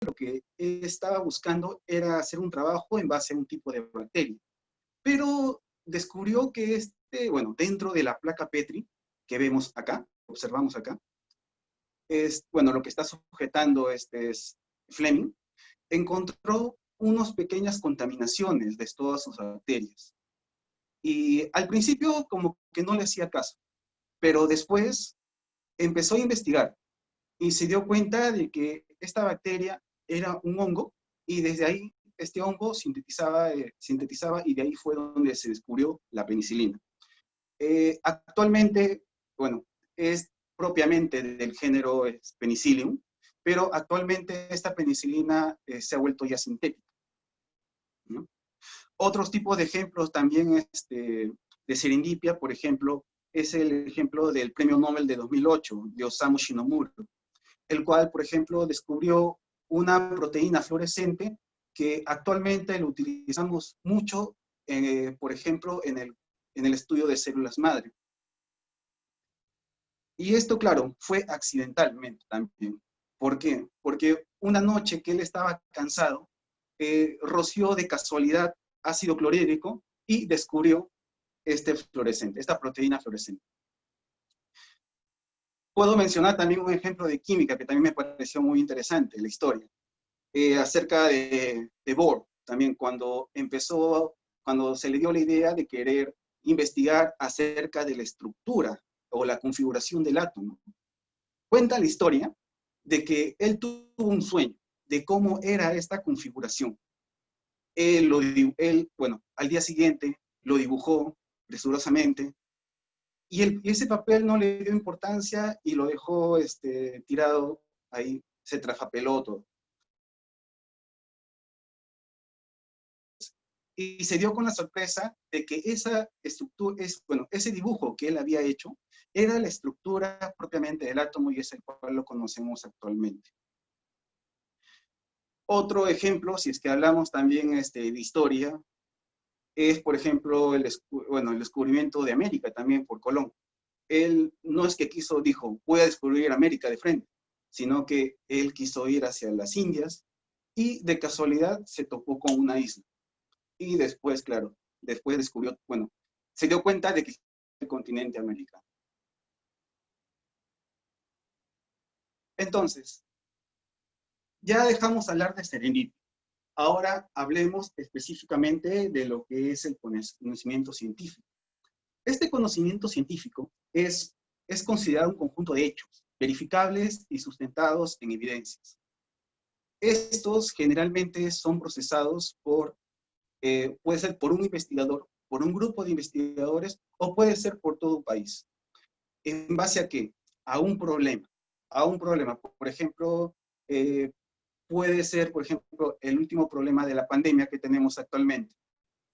lo que estaba buscando era hacer un trabajo en base a un tipo de bacteria. Pero descubrió que bueno, dentro de la placa Petri que vemos acá, observamos acá, bueno, lo que está sujetando es Fleming, encontró unas pequeñas contaminaciones de todas sus bacterias. Y al principio como que no le hacía caso, pero después empezó a investigar y se dio cuenta de que esta bacteria era un hongo y desde ahí este hongo sintetizaba y de ahí fue donde se descubrió la penicilina. Actualmente, bueno, es propiamente del género Penicillium, pero actualmente esta penicilina se ha vuelto ya sintética, ¿no? Otros tipos de ejemplos también de serendipia, por ejemplo, es el ejemplo del premio Nobel de 2008, de Osamu Shinomura, el cual, por ejemplo, descubrió una proteína fluorescente que actualmente lo utilizamos mucho, por ejemplo, en el estudio de células madre. Y esto, claro, fue accidentalmente también. ¿Por qué? Porque una noche que él estaba cansado, roció de casualidad ácido clorhídrico y descubrió esta proteína fluorescente. Puedo mencionar también un ejemplo de química que también me pareció muy interesante, la historia, acerca de Bohr, también cuando se le dio la idea de querer investigar acerca de la estructura o la configuración del átomo. Cuenta la historia de que él tuvo un sueño de cómo era esta configuración. Bueno, al día siguiente lo dibujó presurosamente y ese papel no le dio importancia y lo dejó tirado ahí, se traspapeló todo. Y se dio con la sorpresa de que esa estructura, bueno, ese dibujo que él había hecho era la estructura propiamente del átomo y es el cual lo conocemos actualmente. Otro ejemplo, si es que hablamos también de historia, es, por ejemplo, el descubrimiento de América también por Colón. Él no es que dijo, voy a descubrir América de frente, sino que él quiso ir hacia las Indias y de casualidad se topó con una isla. Y después, claro, después descubrió, bueno, se dio cuenta de que es el continente americano. Entonces, ya dejamos hablar de serendipia. Ahora hablemos específicamente de lo que es el conocimiento científico. Este conocimiento científico es considerado un conjunto de hechos, verificables y sustentados en evidencias. Estos generalmente son procesados puede ser por un investigador, por un grupo de investigadores, o puede ser por todo un país. ¿En base a qué? A un problema. A un problema. Por ejemplo, puede ser, por ejemplo, el último problema de la pandemia que tenemos actualmente.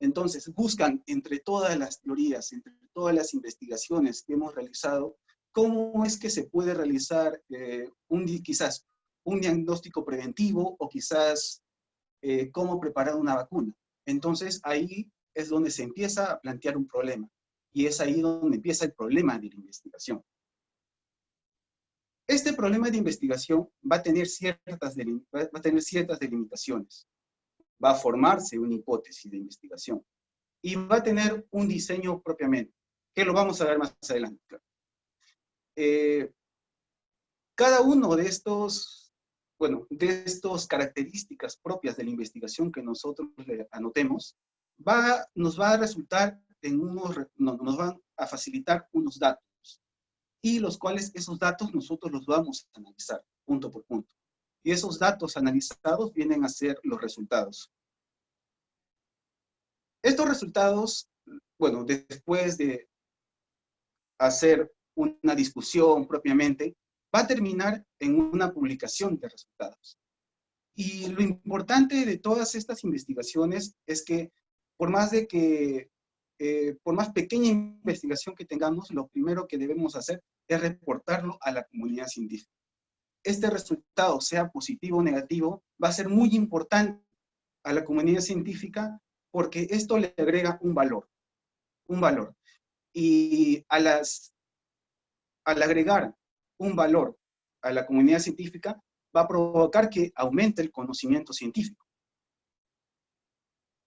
Entonces, buscan entre todas las teorías, entre todas las investigaciones que hemos realizado, cómo es que se puede realizar quizás un diagnóstico preventivo o quizás cómo preparar una vacuna. Entonces, ahí es donde se empieza a plantear un problema. Y es ahí donde empieza el problema de la investigación. Este problema de investigación va a tener ciertas delimitaciones. Va a formarse una hipótesis de investigación y va a tener un diseño propiamente, que lo vamos a ver más adelante. Cada uno de estos características propias de la investigación que nosotros le anotemos, nos va a resultar nos van a facilitar unos datos, y los cuales esos datos nosotros los vamos a analizar punto por punto. Y esos datos analizados vienen a ser los resultados. Estos resultados, bueno, después de hacer una discusión propiamente, va a terminar en una publicación de resultados. Y lo importante de todas estas investigaciones es que por más pequeña investigación que tengamos, lo primero que debemos hacer es reportarlo a la comunidad científica. Este resultado, sea positivo o negativo, va a ser muy importante a la comunidad científica porque esto le agrega un valor. Y al agregar un valor a la comunidad científica, va a provocar que aumente el conocimiento científico.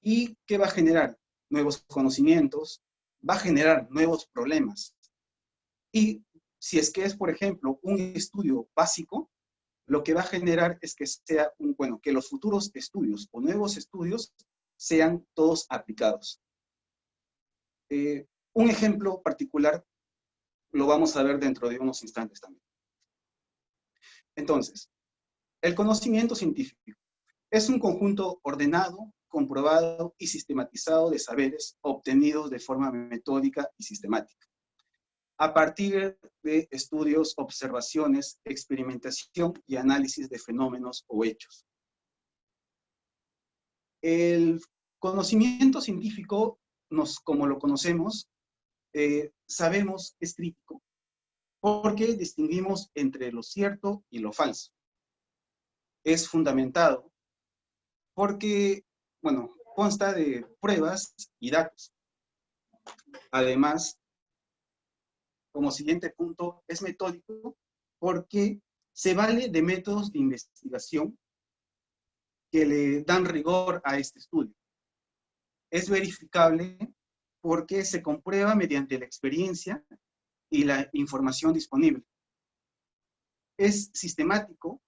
¿Y qué va a generar? Nuevos conocimientos, va a generar nuevos problemas. Y si es que es, por ejemplo, un estudio básico, lo que va a generar es que sea que los futuros estudios o nuevos estudios sean todos aplicados. Un ejemplo particular lo vamos a ver dentro de unos instantes también. Entonces, el conocimiento científico es un conjunto ordenado, comprobado y sistematizado de saberes obtenidos de forma metódica y sistemática, a partir de estudios, observaciones, experimentación y análisis de fenómenos o hechos. El conocimiento científico, como lo conocemos, sabemos que es crítico, porque distinguimos entre lo cierto y lo falso. Es fundamentado porque, consta de pruebas y datos. Además, como siguiente punto, es metódico porque se vale de métodos de investigación que le dan rigor a este estudio. Es verificable porque se comprueba mediante la experiencia y la información disponible. Es sistemático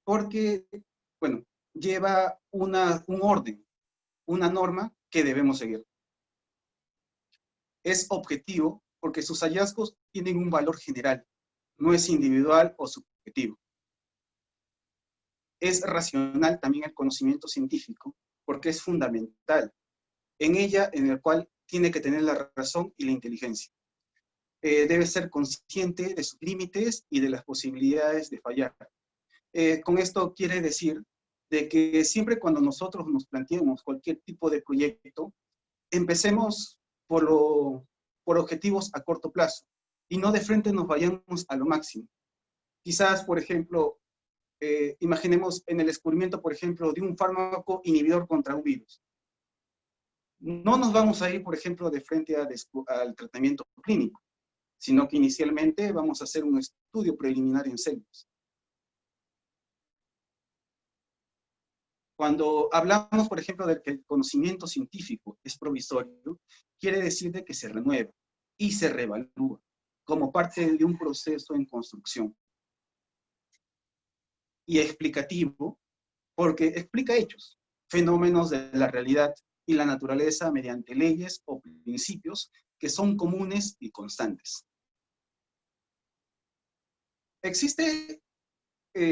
porque, lleva un orden, una norma que debemos seguir. Es objetivo porque sus hallazgos tienen un valor general, no es individual o subjetivo. Es racional también el conocimiento científico porque es fundamental en el cual tiene que tener la razón y la inteligencia. Debe ser consciente de sus límites y de las posibilidades de fallar. Con esto quiere decir de que siempre cuando nosotros nos planteemos cualquier tipo de proyecto, empecemos por objetivos a corto plazo y no de frente nos vayamos a lo máximo. Quizás, por ejemplo, imaginemos en el descubrimiento, por ejemplo, de un fármaco inhibidor contra un virus. No nos vamos a ir, por ejemplo, de frente al tratamiento clínico, sino que inicialmente vamos a hacer un estudio preliminar en células. Cuando hablamos, por ejemplo, de que el conocimiento científico es provisorio, quiere decir de que se renueva y se reevalúa como parte de un proceso en construcción. Y explicativo, porque explica hechos, fenómenos de la realidad y la naturaleza mediante leyes o principios que son comunes y constantes. Existe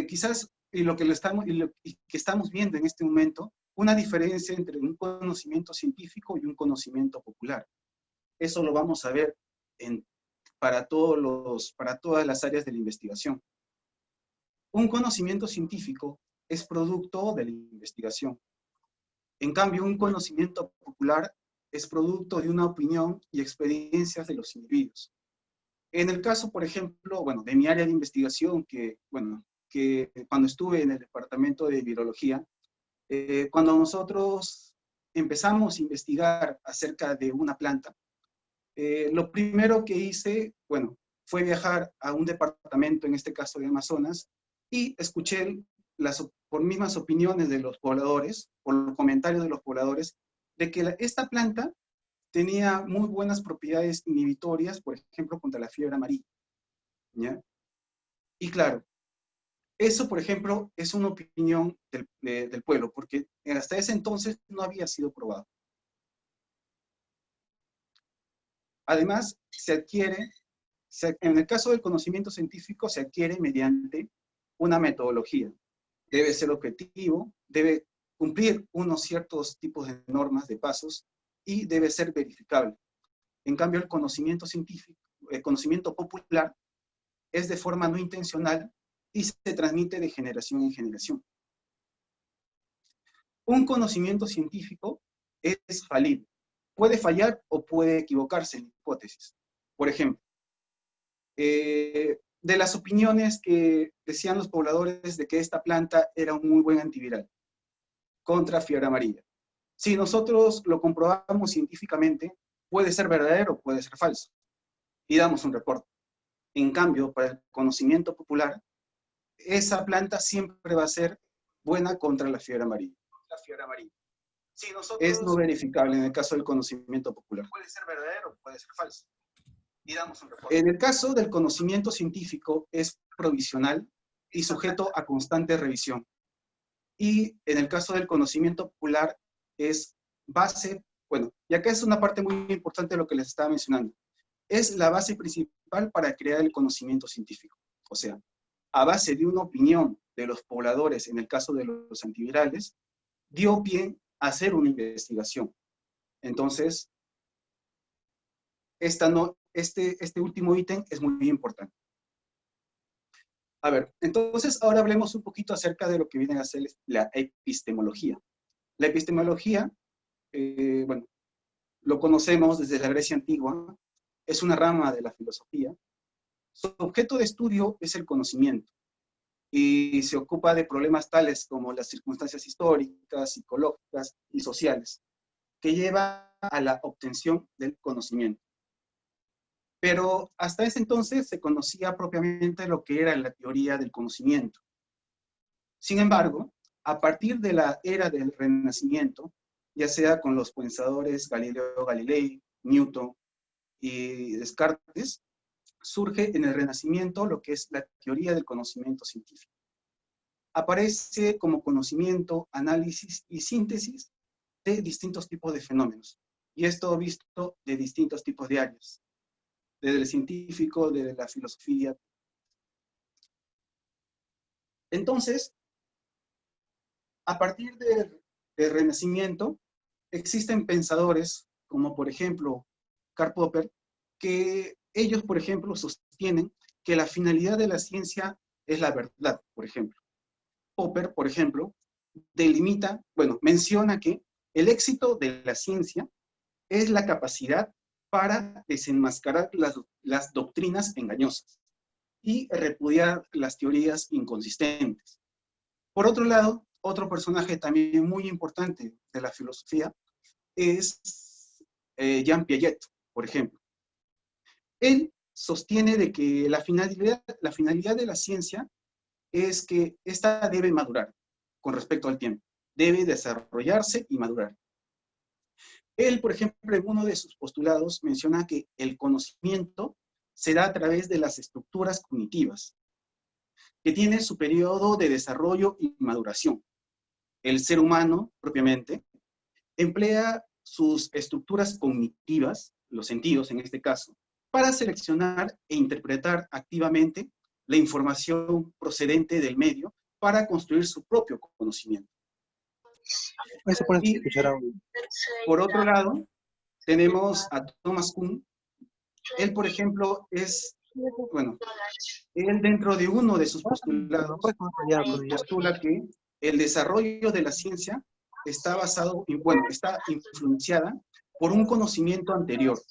quizás, y lo que estamos viendo en este momento, una diferencia entre un conocimiento científico y un conocimiento popular. Eso lo vamos a ver para todas las áreas de la investigación. Un conocimiento científico es producto de la investigación. En cambio, un conocimiento popular es producto de una opinión y experiencias de los individuos. En el caso, por ejemplo, de mi área de investigación, que cuando estuve en el departamento de virología, cuando nosotros empezamos a investigar acerca de una planta, lo primero que hice, fue viajar a un departamento, en este caso de Amazonas, y escuché por mismas opiniones de los pobladores, por los comentarios de los pobladores, de que esta planta tenía muy buenas propiedades inhibitorias, por ejemplo, contra la fiebre amarilla. ¿Ya? Y claro, eso, por ejemplo, es una opinión del pueblo, porque hasta ese entonces no había sido probado. Además, en el caso del conocimiento científico, se adquiere mediante una metodología. Debe ser objetivo, debe cumplir unos ciertos tipos de normas, de pasos, y debe ser verificable. En cambio, el conocimiento científico, el conocimiento popular, es de forma no intencional y se transmite de generación en generación. Un conocimiento científico es falible. Puede fallar o puede equivocarse en hipótesis. Por ejemplo, de las opiniones que decían los pobladores de que esta planta era un muy buen antiviral contra fiebre amarilla. Si nosotros lo comprobamos científicamente, puede ser verdadero o puede ser falso. Y damos un reporte. En cambio, para el conocimiento popular, esa planta siempre va a ser buena contra la fiebre amarilla. La fiebre amarilla. Si nosotros, es no verificable en el caso del conocimiento popular. Puede ser verdadero, puede ser falso. Y damos un reporte. En el caso del conocimiento científico es provisional y sujeto a constante revisión. Y en el caso del conocimiento popular es base, bueno, y acá es una parte muy importante de lo que les estaba mencionando. Es la base principal para crear el conocimiento científico. O sea, a base de una opinión de los pobladores, en el caso de los antivirales, dio pie a hacer una investigación. Entonces, este último ítem es muy importante. A ver, entonces ahora hablemos un poquito acerca de lo que viene a ser la epistemología. La epistemología, bueno, lo conocemos desde la Grecia antigua, es una rama de la filosofía. Su objeto de estudio es el conocimiento y se ocupa de problemas tales como las circunstancias históricas, psicológicas y sociales, que llevan a la obtención del conocimiento. Pero hasta ese entonces se conocía propiamente lo que era la teoría del conocimiento. Sin embargo, a partir de la era del Renacimiento, ya sea con los pensadores Galileo Galilei, Newton y Descartes, surge en el Renacimiento lo que es la teoría del conocimiento científico. Aparece como conocimiento, análisis y síntesis de distintos tipos de fenómenos. Y esto visto de distintos tipos de áreas, desde el científico, desde la filosofía. Entonces, a partir del Renacimiento, existen pensadores, como por ejemplo Karl Popper, que ellos, por ejemplo, sostienen que la finalidad de la ciencia es la verdad, por ejemplo. Popper, por ejemplo, delimita, bueno, menciona que el éxito de la ciencia es la capacidad para desenmascarar las doctrinas engañosas y repudiar las teorías inconsistentes. Por otro lado, otro personaje también muy importante de la filosofía es Jean Piaget, por ejemplo. Él sostiene de que la finalidad de la ciencia es que ésta debe madurar con respecto al tiempo, debe desarrollarse y madurar. Él, por ejemplo, en uno de sus postulados menciona que el conocimiento se da a través de las estructuras cognitivas, que tiene su periodo de desarrollo y maduración. El ser humano, propiamente, emplea sus estructuras cognitivas, los sentidos en este caso, para seleccionar e interpretar activamente la información procedente del medio para construir su propio conocimiento. Y, por otro lado, tenemos a Thomas Kuhn. Él, por ejemplo, bueno, él dentro de uno de sus postulados postula que el desarrollo de la ciencia está está influenciada por un conocimiento anterior,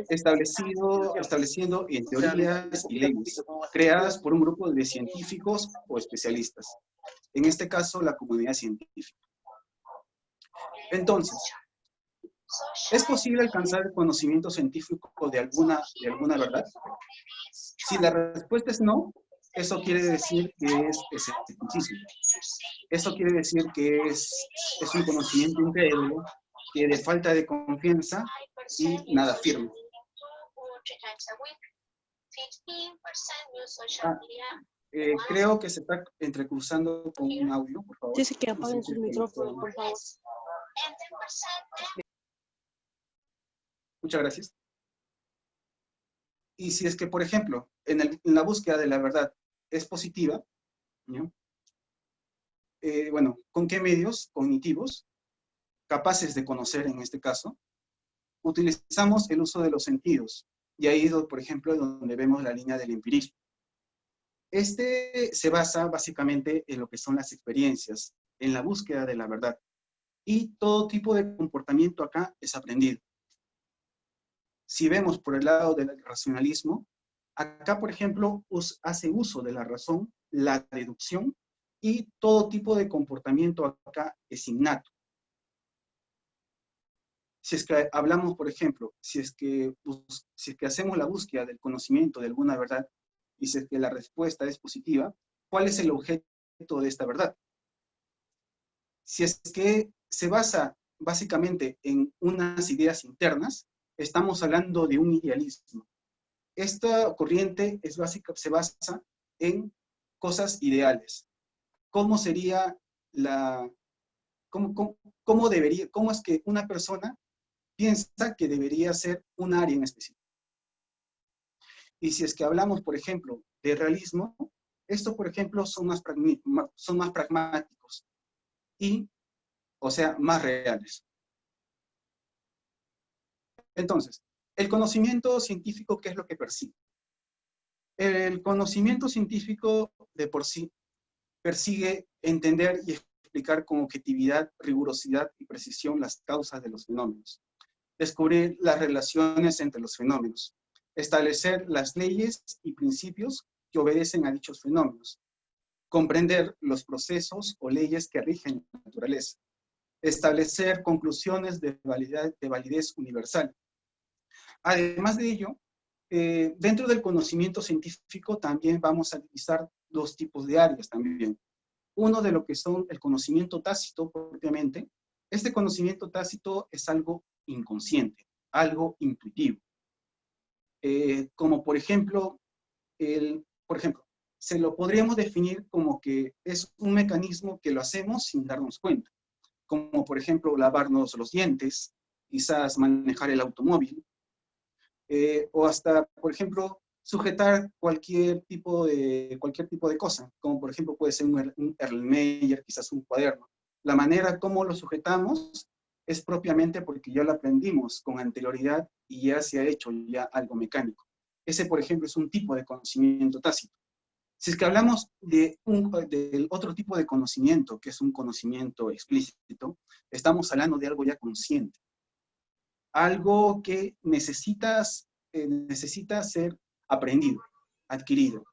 estableciendo en teorías y leyes, creadas por un grupo de científicos o especialistas. En este caso, la comunidad científica. Entonces, ¿es posible alcanzar el conocimiento científico de alguna verdad? Si la respuesta es no, eso quiere decir que es escepticismo. Eso quiere decir que es un conocimiento incrédulo, que de falta de confianza y nada firme. Creo que se está entrecruzando con un audio, por favor. Dice que apaguen sus micrófonos, por favor. Muchas gracias. Y si es que, por ejemplo, en la búsqueda de la verdad es positiva, ¿no? Bueno, ¿con qué medios cognitivos, capaces de conocer en este caso, utilizamos el uso de los sentidos? Y ahí, por ejemplo, donde vemos la línea del empirismo. Este se basa básicamente en lo que son las experiencias, en la búsqueda de la verdad. Y todo tipo de comportamiento acá es aprendido. Si vemos por el lado del racionalismo, acá, por ejemplo, hace uso de la razón, la deducción, y todo tipo de comportamiento acá es innato. Si es que hablamos, por ejemplo, si es que hacemos la búsqueda del conocimiento de alguna verdad, y si es que la respuesta es positiva, ¿cuál es el objeto de esta verdad? Si es que se basa básicamente en unas ideas internas, estamos hablando de un idealismo. Esta corriente se basa en cosas ideales. ¿Cómo sería cómo es que una persona piensa que debería ser un área en específico? Y si es que hablamos, por ejemplo, de realismo, estos, por ejemplo, son más pragmáticos y, o sea, más reales. Entonces, el conocimiento científico, ¿qué es lo que persigue? El conocimiento científico de por sí persigue entender y explicar con objetividad, rigurosidad y precisión las causas de los fenómenos, descubrir las relaciones entre los fenómenos, establecer las leyes y principios que obedecen a dichos fenómenos, comprender los procesos o leyes que rigen la naturaleza, establecer conclusiones de validez universal. Además de ello, dentro del conocimiento científico también vamos a utilizar dos tipos de áreas también. Uno de lo que son el conocimiento tácito propiamente. Este conocimiento tácito es algo inconsciente, algo intuitivo. Como por ejemplo, se lo podríamos definir como que es un mecanismo que lo hacemos sin darnos cuenta. Como por ejemplo, lavarnos los dientes, quizás manejar el automóvil, o hasta, por ejemplo, sujetar cualquier tipo de cosa, como por ejemplo puede ser un Erlenmeyer, quizás un cuaderno. La manera como lo sujetamos es propiamente porque ya lo aprendimos con anterioridad y ya se ha hecho ya algo mecánico. Ese, por ejemplo, es un tipo de conocimiento tácito. Si es que hablamos del otro tipo de conocimiento, que es un conocimiento explícito, estamos hablando de algo ya consciente. Algo que necesita ser aprendido, adquirido.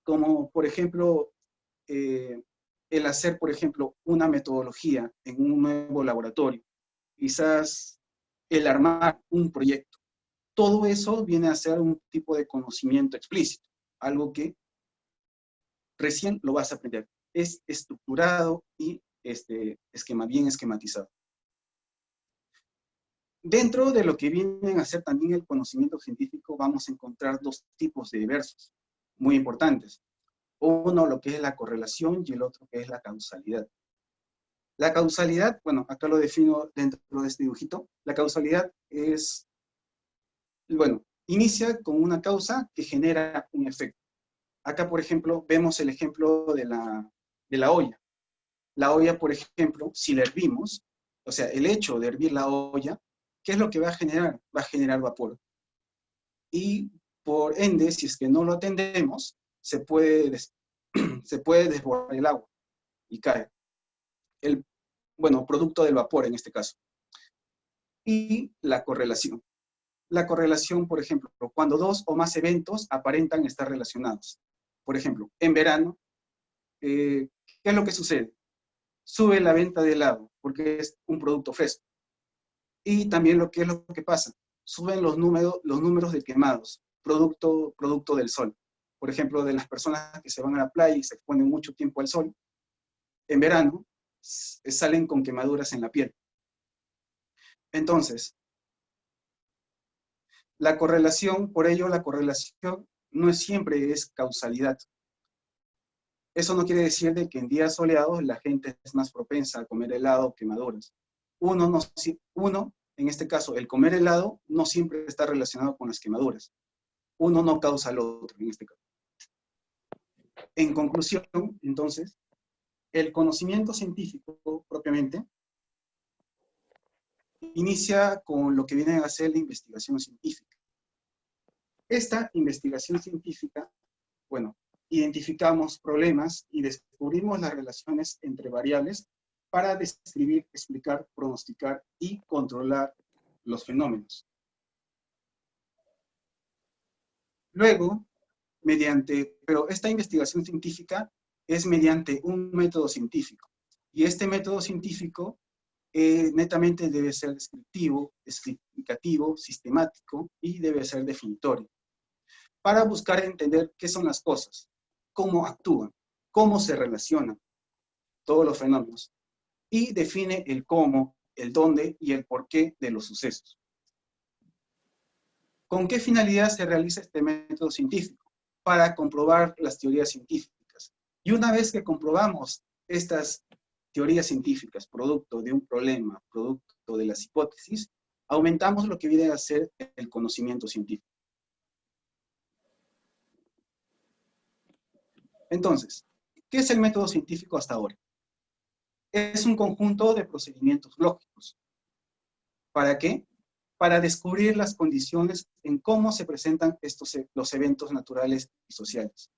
Como, por ejemplo, el hacer, por ejemplo, una metodología en un nuevo laboratorio. Quizás el armar un proyecto. Todo eso viene a ser un tipo de conocimiento explícito. Algo que recién lo vas a aprender. Es estructurado y bien esquematizado. Dentro de lo que vienen a ser también el conocimiento científico, vamos a encontrar dos tipos de versos muy importantes. Uno, lo que es la correlación, y el otro, que es la causalidad. La causalidad, bueno, acá lo defino dentro de este dibujito. La causalidad es, bueno, inicia con una causa que genera un efecto. Acá, por ejemplo, vemos el ejemplo de la olla. La olla, por ejemplo, si la hervimos, o sea, el hecho de hervir la olla, ¿qué es lo que va a generar? Va a generar vapor. Y por ende, si es que no lo atendemos, se puede desbordar el agua y cae. Producto del vapor en este caso. Y la correlación. La correlación, por ejemplo, cuando dos o más eventos aparentan estar relacionados. Por ejemplo, en verano, ¿qué es lo que sucede? Sube la venta de helado, porque es un producto fresco. Y también lo que pasa, suben los números de quemados, producto del sol. Por ejemplo, de las personas que se van a la playa y se exponen mucho tiempo al sol, en verano salen con quemaduras en la piel. Entonces, por ello la correlación no siempre es causalidad. Eso no quiere decir de que en días soleados la gente es más propensa a comer helado o quemaduras. Uno, en este caso, el comer helado no siempre está relacionado con las quemaduras. Uno no causa al otro, en este caso. En conclusión, entonces, el conocimiento científico propiamente inicia con lo que viene a ser la investigación científica. Esta investigación científica, bueno, identificamos problemas y descubrimos las relaciones entre variables para describir, explicar, pronosticar y controlar los fenómenos. Luego, pero esta investigación científica es mediante un método científico. Y este método científico netamente debe ser descriptivo, explicativo, sistemático y debe ser definitorio. Para buscar entender qué son las cosas, cómo actúan, cómo se relacionan todos los fenómenos y define el cómo, el dónde y el porqué de los sucesos. ¿Con qué finalidad se realiza este método científico? Para comprobar las teorías científicas. Y una vez que comprobamos estas teorías científicas, producto de un problema, producto de las hipótesis, aumentamos lo que viene a ser el conocimiento científico. Entonces, ¿qué es el método científico hasta ahora? Es un conjunto de procedimientos lógicos. ¿Para qué? Para descubrir las condiciones en cómo se presentan los eventos naturales y sociales.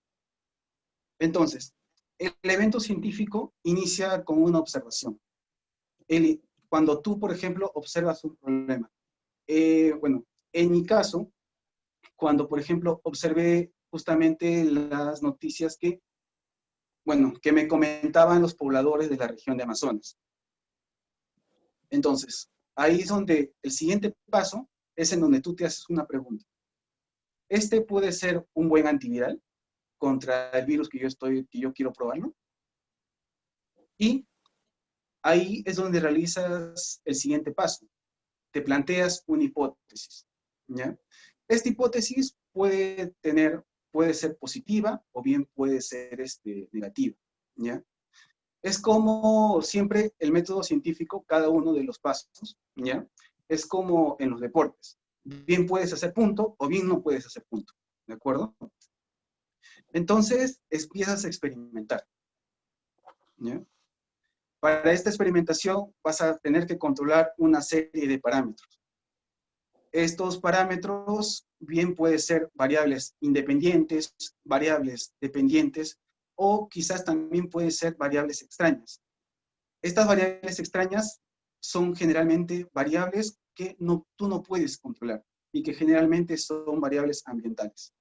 Entonces, el evento científico inicia con una observación. Cuando tú, por ejemplo, observas un problema. Bueno, en mi caso, cuando, por ejemplo, observé justamente las noticias que me comentaban los pobladores de la región de Amazonas. Entonces, ahí es donde el siguiente paso es en donde tú te haces una pregunta. ¿Este puede ser un buen antiviral contra el virus que yo quiero probarlo? Y ahí es donde realizas el siguiente paso. Te planteas una hipótesis, ¿ya? Esta hipótesis puede ser positiva o bien puede ser negativa, ¿ya? Es como siempre el método científico, cada uno de los pasos, ¿ya? Es como en los deportes. Bien puedes hacer punto o bien no puedes hacer punto, ¿de acuerdo? Entonces empiezas a experimentar, ¿ya? Para esta experimentación vas a tener que controlar una serie de parámetros. Estos parámetros bien pueden ser variables independientes, variables dependientes, o quizás también pueden ser variables extrañas. Estas variables extrañas son generalmente variables que tú no puedes controlar y que generalmente son variables ambientales.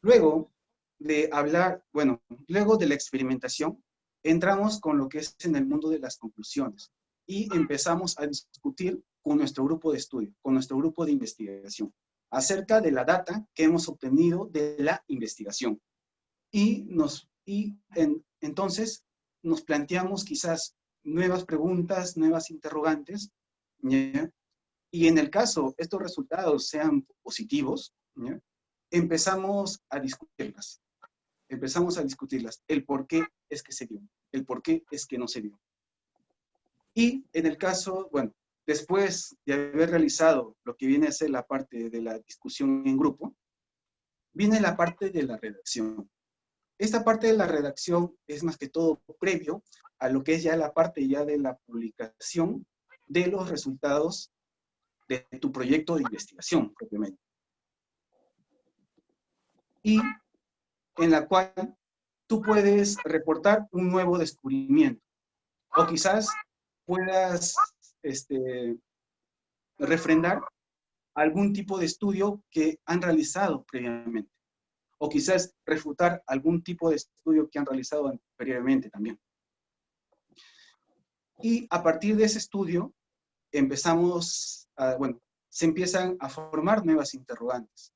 Luego luego de la experimentación, entramos con lo que es en el mundo de las conclusiones y empezamos a discutir con nuestro grupo de estudio, con nuestro grupo de investigación, acerca de la data que hemos obtenido de la investigación. Entonces nos planteamos quizás nuevas preguntas, nuevas interrogantes, ¿ya? Y en el caso estos resultados sean positivos, ¿ya? Empezamos a discutirlas. El por qué es que se dio, el por qué es que no se dio. Y en el caso, después de haber realizado lo que viene a ser la parte de la discusión en grupo, viene la parte de la redacción. Esta parte de la redacción es más que todo previo a lo que es ya la parte ya de la publicación de los resultados de tu proyecto de investigación propiamente. Y en la cual tú puedes reportar un nuevo descubrimiento. O quizás puedas refrendar algún tipo de estudio que han realizado previamente. O quizás refutar algún tipo de estudio que han realizado previamente también. Y a partir de ese estudio, se empiezan a formar nuevas interrogantes.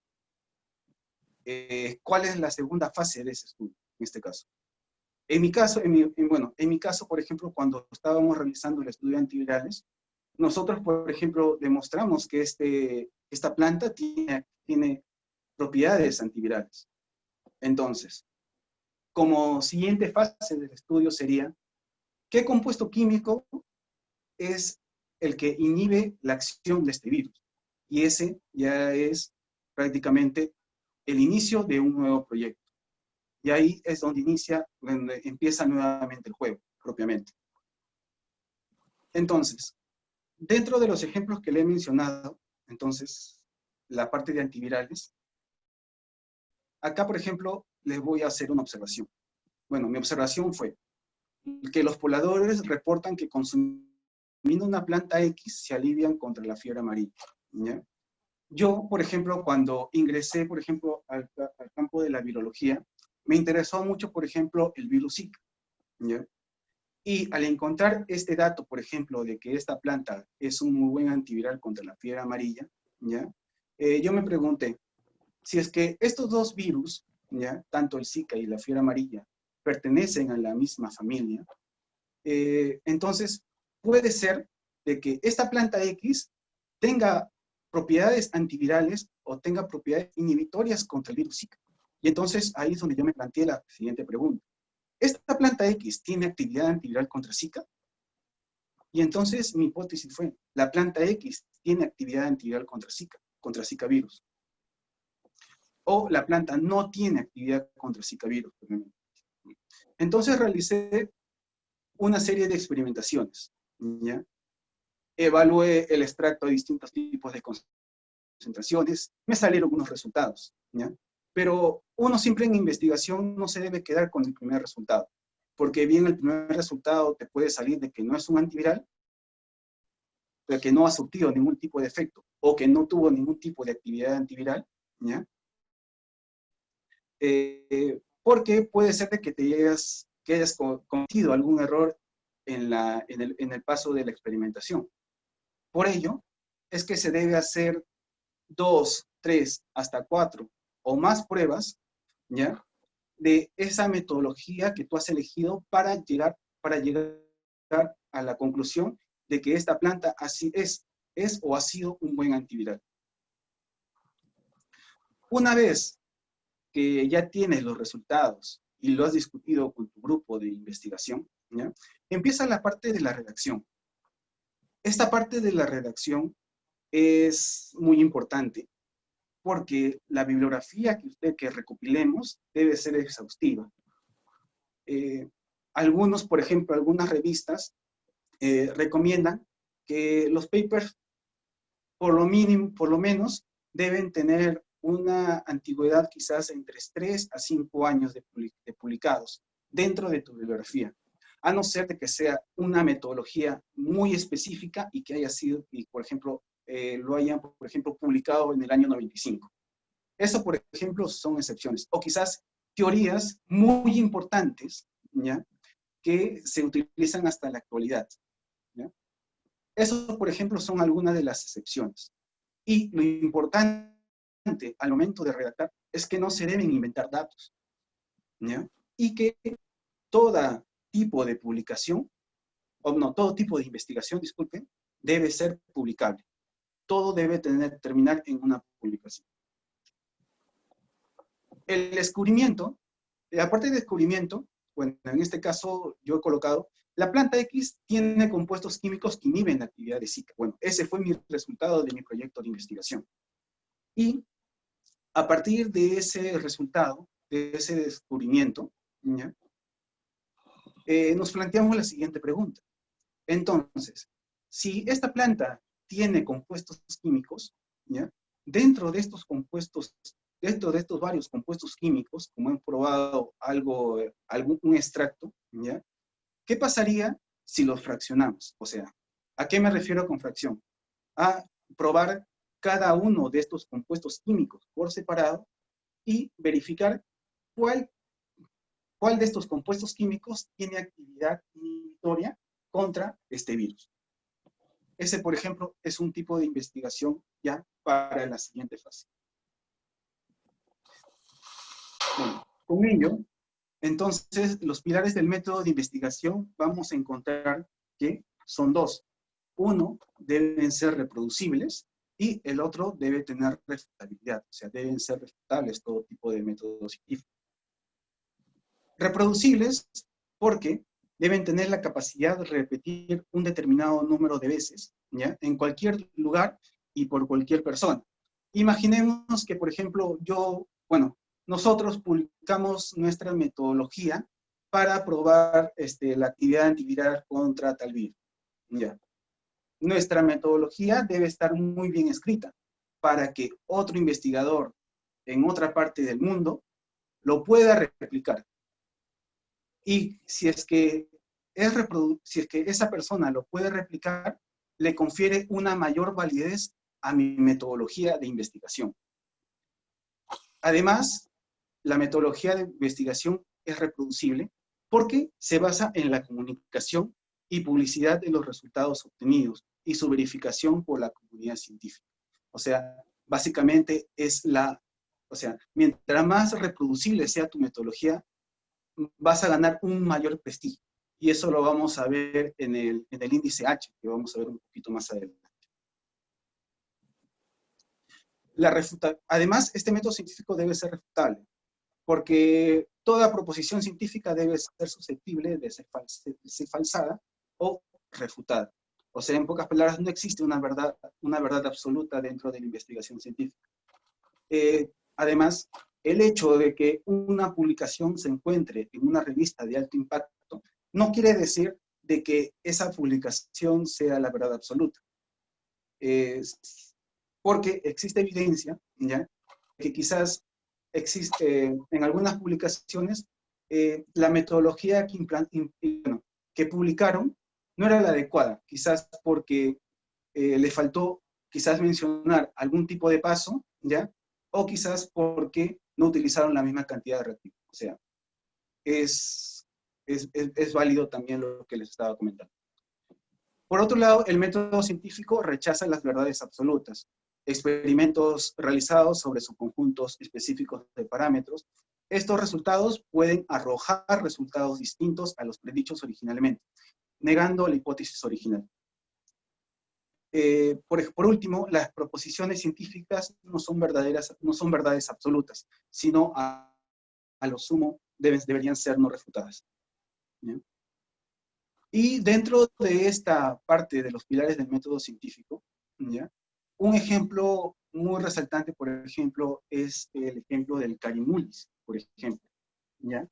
¿Cuál es la segunda fase de ese estudio, en este caso? En mi caso, por ejemplo, cuando estábamos realizando el estudio de antivirales, nosotros, por ejemplo, demostramos que esta planta tiene propiedades antivirales. Entonces, como siguiente fase del estudio sería, ¿qué compuesto químico es el que inhibe la acción de este virus? Y ese ya es prácticamente el inicio de un nuevo proyecto. Y ahí es donde empieza nuevamente el juego, propiamente. Entonces, dentro de los ejemplos que le he mencionado, entonces, la parte de antivirales, acá, por ejemplo, les voy a hacer una observación. Bueno, mi observación fue que los pobladores reportan que consumiendo una planta X se alivian contra la fiebre amarilla, ¿ya? Yo, por ejemplo, cuando ingresé, por ejemplo, al campo de la virología, me interesó mucho, por ejemplo, el virus Zika, ¿ya? Y al encontrar este dato, por ejemplo, de que esta planta es un muy buen antiviral contra la fiebre amarilla, ¿ya? Yo me pregunté, si es que estos dos virus ¿ya? Tanto el Zika y la fiebre amarilla pertenecen a la misma familia. Entonces, puede ser de que esta planta X tenga propiedades antivirales o tenga propiedades inhibitorias contra el virus Zika. Y entonces ahí es donde yo me planteé la siguiente pregunta. ¿Esta planta X tiene actividad antiviral contra Zika? Y entonces mi hipótesis fue, la planta X tiene actividad antiviral contra Zika virus. O la planta no tiene actividad contra Zika virus. Entonces realicé una serie de experimentaciones, ¿ya? Evalué el extracto de distintos tipos de concentraciones, me salieron unos resultados, ¿ya? Pero uno siempre en investigación no se debe quedar con el primer resultado, porque bien el primer resultado te puede salir de que no es un antiviral, de que no ha surtido ningún tipo de efecto, o que no tuvo ningún tipo de actividad antiviral, ¿ya? Porque puede ser de que hayas cometido algún error en el paso de la experimentación. Por ello, es que se debe hacer 2, 3, hasta 4 o más pruebas, ¿ya? De esa metodología que tú has elegido para llegar a la conclusión de que esta planta así es o ha sido un buen antiviral. Una vez que ya tienes los resultados y lo has discutido con tu grupo de investigación, ¿ya? Empieza la parte de la redacción. Esta parte de la redacción es muy importante porque la bibliografía que recopilemos debe ser exhaustiva. Por ejemplo, algunas revistas recomiendan que los papers por lo menos deben tener una antigüedad quizás entre 3 a 5 años de publicados dentro de tu bibliografía, a no ser de que sea una metodología muy específica y que haya sido, por ejemplo, lo hayan, por ejemplo, publicado en el año 95. Eso, por ejemplo, son excepciones. O quizás teorías muy importantes, ¿ya? Que se utilizan hasta la actualidad, ¿ya? Eso, por ejemplo, son algunas de las excepciones. Y lo importante al momento de redactar es que no se deben inventar datos, ¿ya? Y que todo tipo de publicación, o no, todo tipo de investigación, disculpen, debe ser publicable. Todo debe terminar en una publicación. El descubrimiento, aparte del descubrimiento, bueno, en este caso yo he colocado, la planta X tiene compuestos químicos que inhiben la actividad de Zika. Bueno, ese fue mi resultado de mi proyecto de investigación. Y a partir de ese resultado, de ese descubrimiento, ¿ya? Nos planteamos la siguiente pregunta. Entonces, si esta planta tiene compuestos químicos, ¿ya? Dentro de estos varios compuestos químicos, como hemos probado un extracto, ¿ya? ¿Qué pasaría si los fraccionamos? O sea, ¿a qué me refiero con fracción? A probar cada uno de estos compuestos químicos por separado y verificar cuál de estos compuestos químicos tiene actividad inhibitoria contra este virus. Ese, por ejemplo, es un tipo de investigación ya para la siguiente fase. Bueno, con ello, entonces, los pilares del método de investigación vamos a encontrar que son 2. Uno, deben ser reproducibles y el otro debe tener refutabilidad, o sea, deben ser refutables todo tipo de métodos científicos. Reproducibles porque deben tener la capacidad de repetir un determinado número de veces, ¿ya? En cualquier lugar y por cualquier persona. Imaginemos que, por ejemplo, nosotros publicamos nuestra metodología para probar la actividad antiviral contra tal virus, ¿ya? Nuestra metodología debe estar muy bien escrita para que otro investigador en otra parte del mundo lo pueda replicar. Y si es que esa persona lo puede replicar, le confiere una mayor validez a mi metodología de investigación. Además, la metodología de investigación es reproducible porque se basa en la comunicación y publicidad de los resultados obtenidos y su verificación por la comunidad científica. O sea, básicamente es la O sea, mientras más reproducible sea tu metodología, vas a ganar un mayor prestigio. Y eso lo vamos a ver en el índice H, que vamos a ver un poquito más adelante. Además, este método científico debe ser refutable, porque toda proposición científica debe ser susceptible de ser falsada o refutada. O sea, en pocas palabras, no existe una verdad absoluta dentro de la investigación científica. Además, el hecho de que una publicación se encuentre en una revista de alto impacto no quiere decir de que esa publicación sea la verdad absoluta. Porque existe evidencia, ¿ya?, que quizás existe en algunas publicaciones la metodología que publicaron no era la adecuada, quizás porque le faltó quizás mencionar algún tipo de paso, ¿ya?, o quizás porque no utilizaron la misma cantidad de reactivos. O sea, es válido también lo que les estaba comentando. Por otro lado, el método científico rechaza las verdades absolutas. Experimentos realizados sobre subconjuntos específicos de parámetros, estos resultados pueden arrojar resultados distintos a los predichos originalmente, negando la hipótesis original. Por último, las proposiciones científicas no son verdades absolutas, sino a lo sumo deberían ser no refutadas. ¿Bien? Y dentro de esta parte de los pilares del método científico, ¿ya?, un ejemplo muy resaltante, por ejemplo, es el ejemplo del Kary-Mullis, por ejemplo, ¿ya?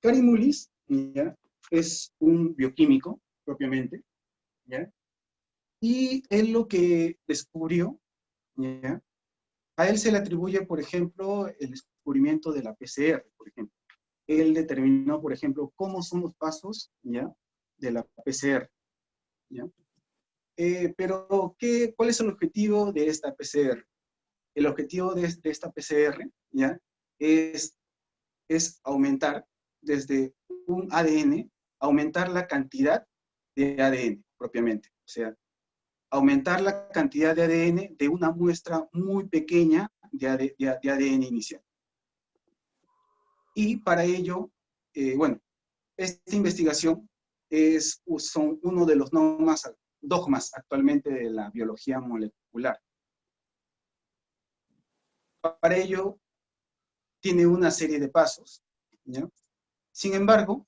Kary-Mullis, ¿ya?, es un bioquímico, propiamente, ¿ya? Y él lo que descubrió, ¿ya?, a él se le atribuye, por ejemplo, el descubrimiento de la PCR, por ejemplo. Él determinó, por ejemplo, cómo son los pasos, ¿ya?, de la PCR, ¿ya? Pero, ¿cuál es el objetivo de esta PCR? El objetivo de esta PCR, ¿ya?, es aumentar desde un ADN, aumentar la cantidad de ADN propiamente. O sea, aumentar la cantidad de ADN de una muestra muy pequeña de ADN inicial. Y para ello, bueno, esta investigación son uno de los dogmas actualmente de la biología molecular. Para ello, tiene una serie de pasos, ¿ya? Sin embargo,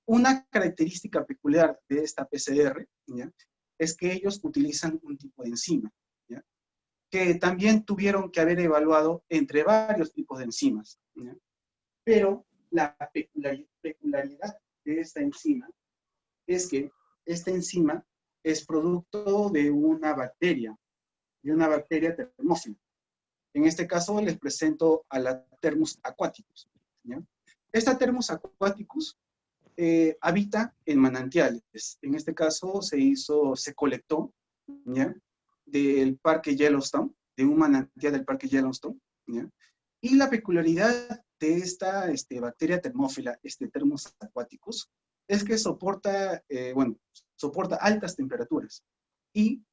una característica peculiar de esta PCR, ¿ya?, es que ellos utilizan un tipo de enzima, ¿ya?, que también tuvieron que haber evaluado entre varios tipos de enzimas, ¿ya? Pero la peculiaridad de esta enzima es que esta enzima es producto de una bacteria termófila. En este caso les presento a la Thermus aquaticus, ¿ya? Esta Thermus aquaticus habita en manantiales. En este caso se colectó, ¿ya?, del Parque Yellowstone, de un manantial del Parque Yellowstone, ¿ya? Y la peculiaridad de esta bacteria termófila, Thermus aquaticus, es que soporta altas temperaturas. Y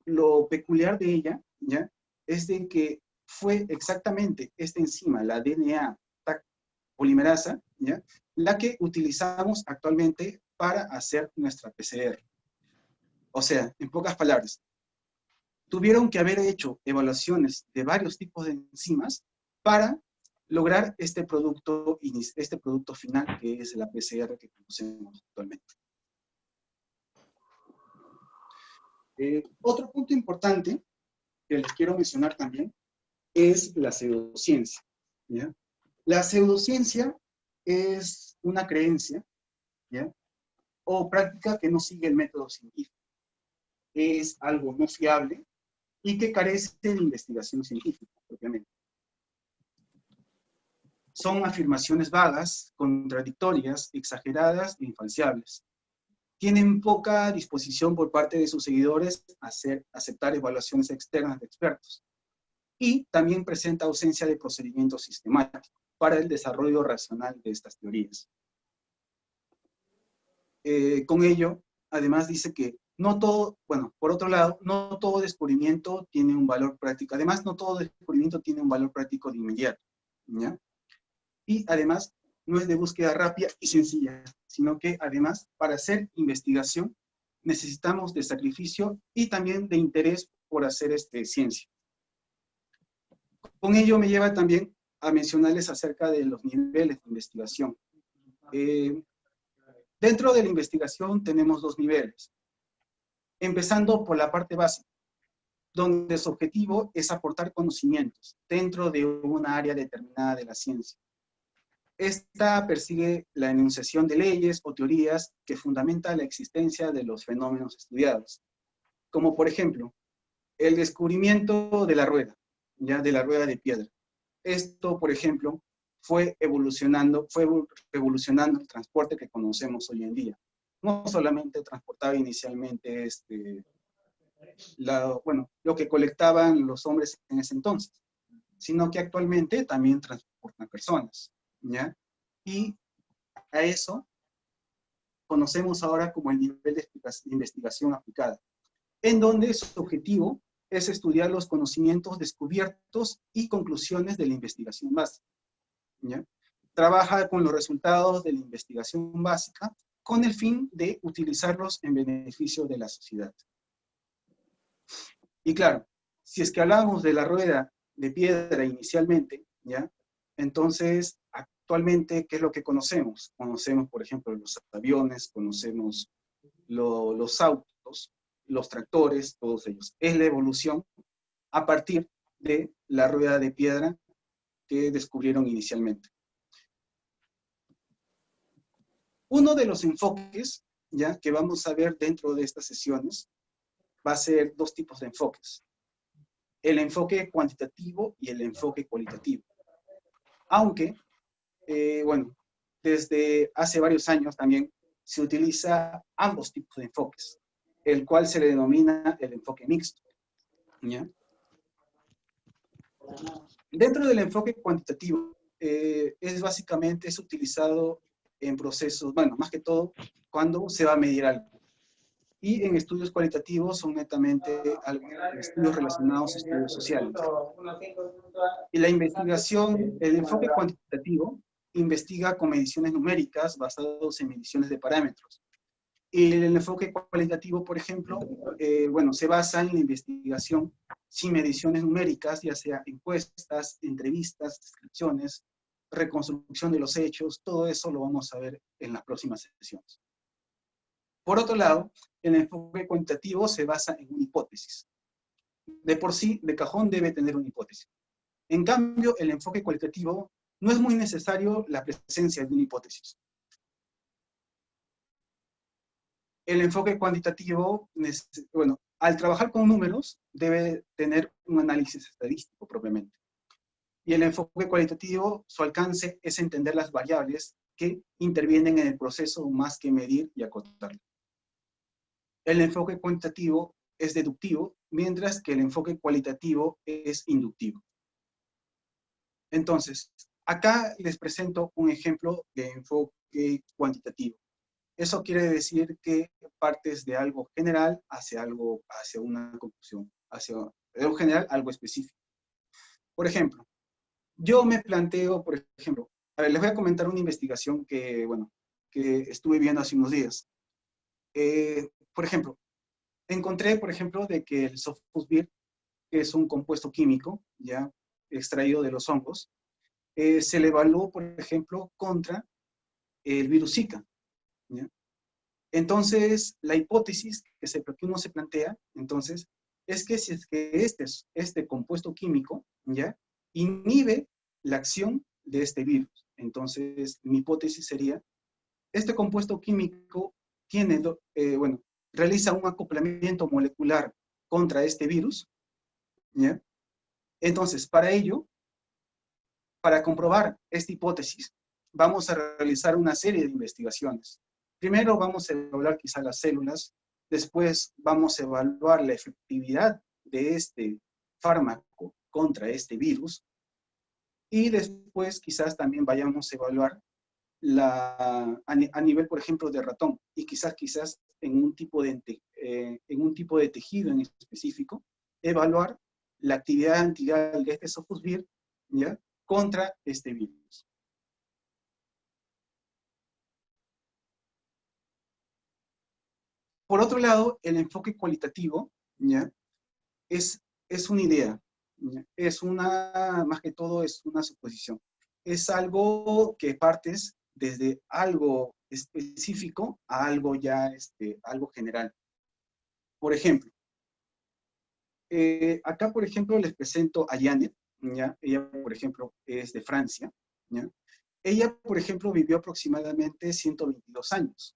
lo peculiar de ella, ¿ya?, es de que fue exactamente esta enzima, la DNA polimerasa, ¿ya?, la que utilizamos actualmente para hacer nuestra PCR. O sea, en pocas palabras, tuvieron que haber hecho evaluaciones de varios tipos de enzimas para lograr este producto final, que es la PCR que conocemos actualmente. Otro punto importante que les quiero mencionar también es la pseudociencia, ¿ya? La pseudociencia es una creencia, ¿ya?, o práctica que no sigue el método científico. Es algo no fiable y que carece de investigación científica, propiamente. Son afirmaciones vagas, contradictorias, exageradas e infalciables. Tienen poca disposición por parte de sus seguidores a aceptar evaluaciones externas de expertos. Y también presenta ausencia de procedimiento sistemático para el desarrollo racional de estas teorías. Con ello, además dice que No todo, bueno, por otro lado, no todo descubrimiento tiene un valor práctico. Además, no todo descubrimiento tiene un valor práctico de inmediato, ¿ya? Y además, no es de búsqueda rápida y sencilla, sino que además, para hacer investigación, necesitamos de sacrificio y también de interés por hacer ciencia. Con ello me lleva también a mencionarles acerca de los niveles de investigación. Dentro de la investigación tenemos dos niveles, empezando por la parte básica, donde su objetivo es aportar conocimientos dentro de una área determinada de la ciencia. Esta persigue la enunciación de leyes o teorías que fundamentan la existencia de los fenómenos estudiados, como por ejemplo, el descubrimiento de la rueda, ya de la rueda de piedra. Esto, por ejemplo, fue revolucionando el transporte que conocemos hoy en día. No solamente transportaba inicialmente lo que colectaban los hombres en ese entonces, sino que actualmente también transportan personas, ¿ya? Y a eso conocemos ahora como el nivel de investigación aplicada, en donde su objetivo es estudiar los conocimientos descubiertos y conclusiones de la investigación básica, ¿ya? Trabaja con los resultados de la investigación básica con el fin de utilizarlos en beneficio de la sociedad. Y claro, si es que hablamos de la rueda de piedra inicialmente, ¿ya? Entonces, actualmente, ¿qué es lo que conocemos? Conocemos, por ejemplo, los aviones, conocemos los autos, los tractores, todos ellos. Es la evolución a partir de la rueda de piedra que descubrieron inicialmente. Uno de los enfoques, ¿ya?, que vamos a ver dentro de estas sesiones va a ser dos tipos de enfoques. El enfoque cuantitativo y el enfoque cualitativo. Aunque, desde hace varios años también se utiliza ambos tipos de enfoques, el cual se le denomina el enfoque mixto, ¿ya? Dentro del enfoque cuantitativo, es utilizado en procesos, más que todo, cuando se va a medir algo. Y en estudios cualitativos son netamente estudios relacionados a estudios sociales. Y la investigación, el enfoque cuantitativo, investiga con mediciones numéricas basados en mediciones de parámetros. Y el enfoque cualitativo, por ejemplo, se basa en la investigación sin mediciones numéricas, ya sea encuestas, entrevistas, descripciones, reconstrucción de los hechos, todo eso lo vamos a ver en las próximas sesiones. Por otro lado, el enfoque cuantitativo se basa en una hipótesis. De por sí, de cajón debe tener una hipótesis. En cambio, el enfoque cualitativo no es muy necesario la presencia de una hipótesis. El enfoque cuantitativo, al trabajar con números, debe tener un análisis estadístico propiamente. Y el enfoque cualitativo, su alcance es entender las variables que intervienen en el proceso más que medir y acotarlo. El enfoque cuantitativo es deductivo, mientras que el enfoque cualitativo es inductivo. Entonces, acá les presento un ejemplo de enfoque cuantitativo. Eso quiere decir que partes de algo general hacia una conclusión, hacia algo general, algo específico. Por ejemplo, yo me planteo, les voy a comentar una investigación que estuve viendo hace unos días. Por ejemplo, encontré, de que el sofosbuvir, que es un compuesto químico, ya extraído de los hongos, se le evaluó, por ejemplo, contra el virus Zika, ¿ya? Entonces, la hipótesis que uno se plantea, entonces, es que si es que este compuesto químico, ¿ya?, inhibe la acción de este virus. Entonces, mi hipótesis sería, este compuesto químico realiza un acoplamiento molecular contra este virus, ¿ya? Entonces, para comprobar esta hipótesis, vamos a realizar una serie de investigaciones. Primero vamos a evaluar quizá las células, después vamos a evaluar la efectividad de este fármaco contra este virus, y después quizás también vayamos a evaluar a nivel, por ejemplo, de ratón, y quizás en un tipo de en un tipo de tejido en específico, evaluar la actividad antiviral de este sofosbuvir, ¿ya?, contra este virus. Por otro lado, el enfoque cualitativo, ¿ya?, es una idea, ¿ya?, más que todo es una suposición. Es algo que partes desde algo específico a algo ya, algo general. Por ejemplo, acá, por ejemplo, les presento a Janet, ¿ya? Ella, por ejemplo, es de Francia, ¿ya? Ella, por ejemplo, vivió aproximadamente 122 años.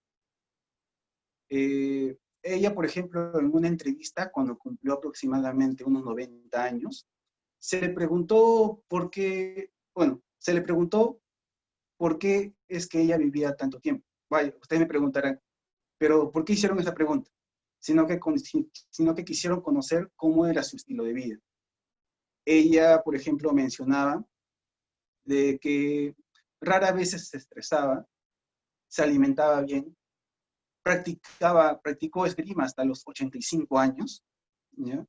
Ella, por ejemplo, en una entrevista, cuando cumplió aproximadamente unos 90 años, se le preguntó por qué, bueno, se le preguntó por qué es que ella vivía tanto tiempo. Vaya, ustedes me preguntarán, pero ¿por qué hicieron esa pregunta? Sino que quisieron conocer cómo era su estilo de vida. Ella, por ejemplo, mencionaba de que rara vez se estresaba, se alimentaba bien, practicó esgrima hasta los 85 años, ¿ya?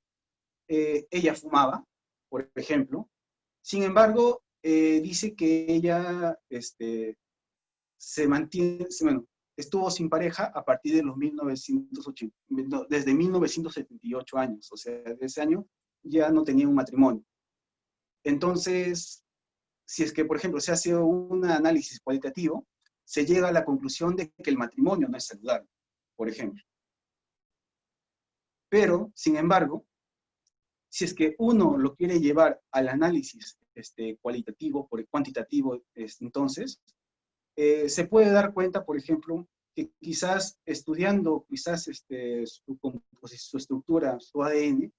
Ella fumaba, por ejemplo. Sin embargo, dice que ella se mantiene, bueno, estuvo sin pareja a partir de los 1980, desde 1978 años, o sea, de ese año ya no tenía un matrimonio. Entonces, si es que, por ejemplo, se hace un análisis cualitativo, se llega a la conclusión de que el matrimonio no es saludable, por ejemplo. Pero, sin embargo, si es que uno lo quiere llevar al análisis cualitativo, por el cuantitativo, entonces, se puede dar cuenta, por ejemplo, que quizás estudiando quizás su estructura, su ADN,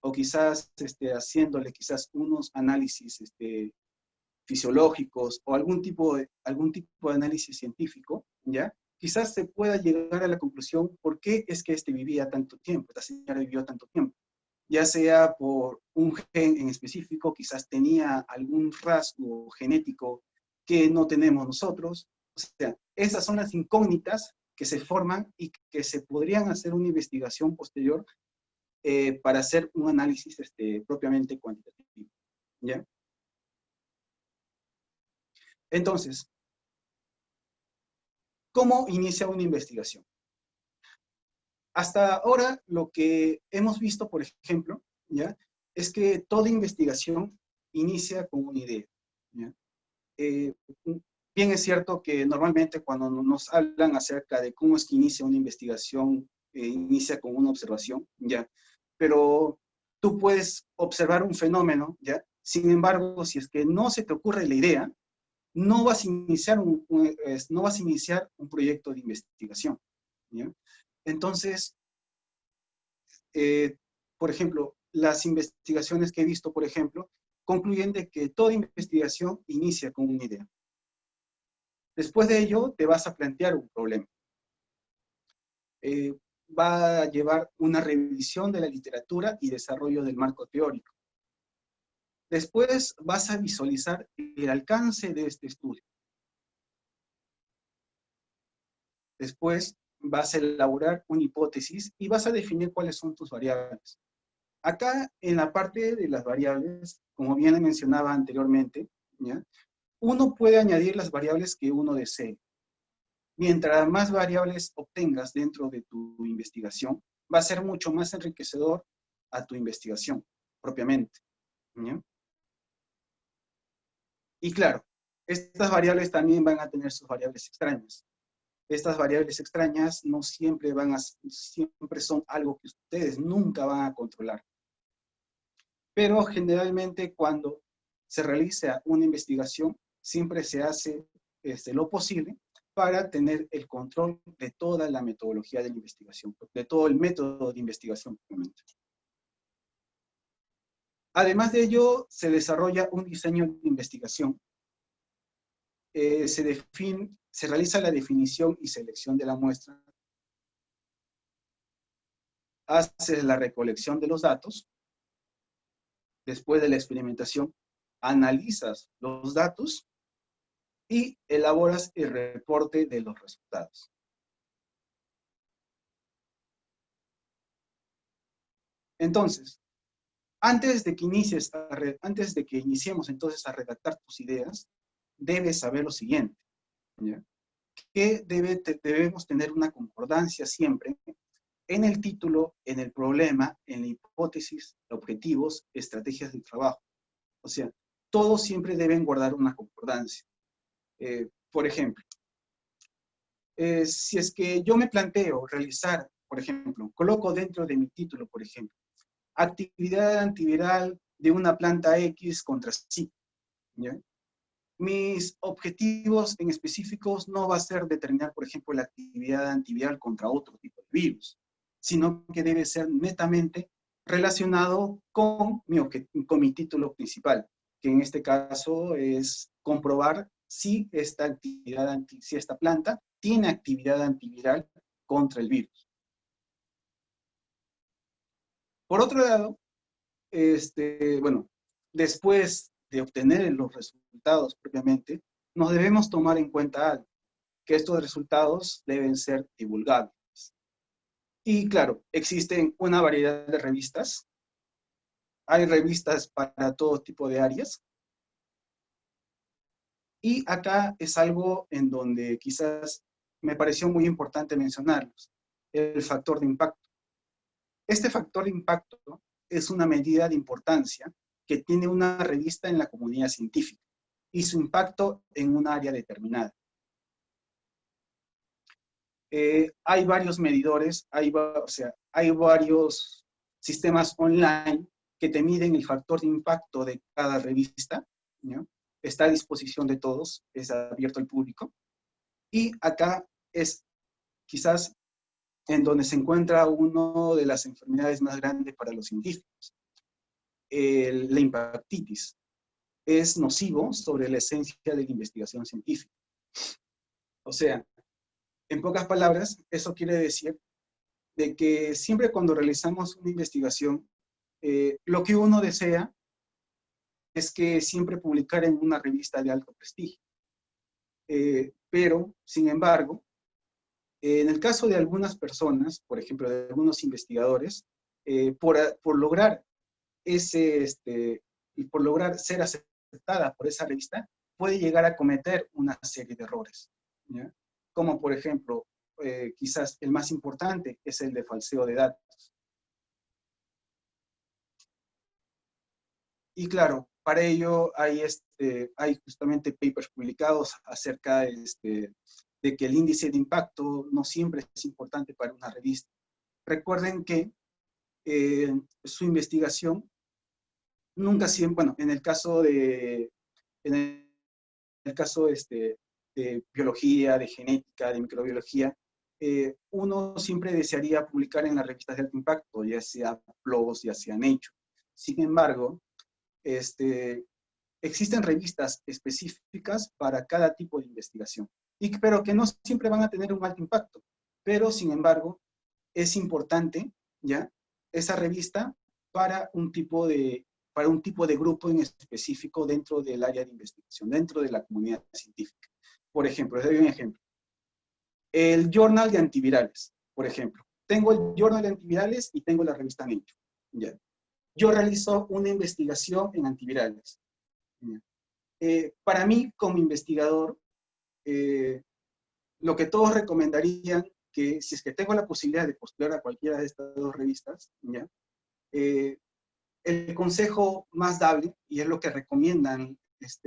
o quizás haciéndole quizás unos análisis fisiológicos o algún tipo de análisis científico, ¿ya? Quizás se pueda llegar a la conclusión por qué es que vivía tanto tiempo, esta señora vivió tanto tiempo. Ya sea por un gen en específico, quizás tenía algún rasgo genético que no tenemos nosotros. O sea, esas son las incógnitas que se forman y que se podrían hacer una investigación posterior para hacer un análisis propiamente cuantitativo, ¿ya? Entonces, ¿cómo inicia una investigación? Hasta ahora, lo que hemos visto, por ejemplo, ¿ya?, es que toda investigación inicia con una idea, ¿ya? Bien es cierto que normalmente cuando nos hablan acerca de cómo es que inicia una investigación, inicia con una observación, ¿ya? Pero tú puedes observar un fenómeno, ¿ya? Sin embargo, si es que no se te ocurre la idea, no vas a iniciar no vas a iniciar un proyecto de investigación, ¿ya? Entonces, por ejemplo, las investigaciones que he visto, por ejemplo, concluyen de que toda investigación inicia con una idea. Después de ello, te vas a plantear un problema. Va a llevar una revisión de la literatura y desarrollo del marco teórico. Después vas a visualizar el alcance de este estudio. Después vas a elaborar una hipótesis y vas a definir cuáles son tus variables. Acá, en la parte de las variables, como bien le mencionaba anteriormente, ¿ya?, uno puede añadir las variables que uno desee. Mientras más variables obtengas dentro de tu investigación, va a ser mucho más enriquecedor a tu investigación, propiamente, ¿ya? Y claro, estas variables también van a tener sus variables extrañas. Estas variables extrañas no siempre siempre son algo que ustedes nunca van a controlar. Pero generalmente cuando se realiza una investigación, siempre se hace lo posible para tener el control de toda la metodología de la investigación, de todo el método de investigación. Además de ello, se desarrolla un diseño de investigación. Se realiza la definición y selección de la muestra. Hace la recolección de los datos. Después de la experimentación, analizas los datos y elaboras el reporte de los resultados. Entonces, antes de que iniciemos entonces a redactar tus ideas, debes saber lo siguiente, ¿ya? Que debemos tener una concordancia siempre en el título, en el problema, en la hipótesis, objetivos, estrategias de trabajo. O sea, todos siempre deben guardar una concordancia. Por ejemplo, si es que yo me planteo realizar, por ejemplo, coloco dentro de mi título, por ejemplo, actividad antiviral de una planta X contra sí, ¿ya? Mis objetivos en específicos no va a ser determinar, por ejemplo, la actividad antiviral contra otro tipo de virus, sino que debe ser netamente relacionado con mi título principal, que en este caso es comprobar si si esta planta tiene actividad antiviral contra el virus. Por otro lado, bueno, después de obtener los resultados propiamente, nos debemos tomar en cuenta algo, que estos resultados deben ser divulgables. Y claro, existen una variedad de revistas. Hay revistas para todo tipo de áreas. Y acá es algo en donde quizás me pareció muy importante mencionarlos, el factor de impacto. Este factor de impacto es una medida de importancia que tiene una revista en la comunidad científica y su impacto en un área determinada. Hay varios medidores, hay varios sistemas online que te miden el factor de impacto de cada revista, ¿no? Está a disposición de todos, es abierto al público. Y acá es quizás en donde se encuentra una de las enfermedades más grandes para los científicos. La impactitis es nocivo sobre la esencia de la investigación científica. O sea, en pocas palabras, eso quiere decir de que siempre cuando realizamos una investigación, lo que uno desea es que siempre publicar en una revista de alto prestigio. Pero, sin embargo, en el caso de algunas personas, por ejemplo, de algunos investigadores, por lograr por lograr ser aceptada por esa revista, puede llegar a cometer una serie de errores, ¿ya? Como por ejemplo, quizás el más importante es el de falseo de datos. Y claro, para ello hay justamente papers publicados acerca de que el índice de impacto no siempre es importante para una revista. Recuerden que su investigación nunca siempre, bueno, en el caso de de biología, de genética, de microbiología, uno siempre desearía publicar en las revistas de alto impacto, ya sea PLOS, ya sea Nature. Sin embargo, existen revistas específicas para cada tipo de investigación, pero que no siempre van a tener un alto impacto. Pero, sin embargo, es importante, ¿ya?, esa revista para un tipo de grupo en específico dentro del área de investigación, dentro de la comunidad científica. Por ejemplo, les doy un ejemplo. El Journal de Antivirales, por ejemplo. Tengo el Journal de Antivirales y tengo la revista Nature. ¿Ya? Yo realizo una investigación en antivirales. Para mí, como investigador, lo que todos recomendarían, que si es que tengo la posibilidad de postular a cualquiera de estas dos revistas, ¿ya?, el consejo más dable, y es lo que recomiendan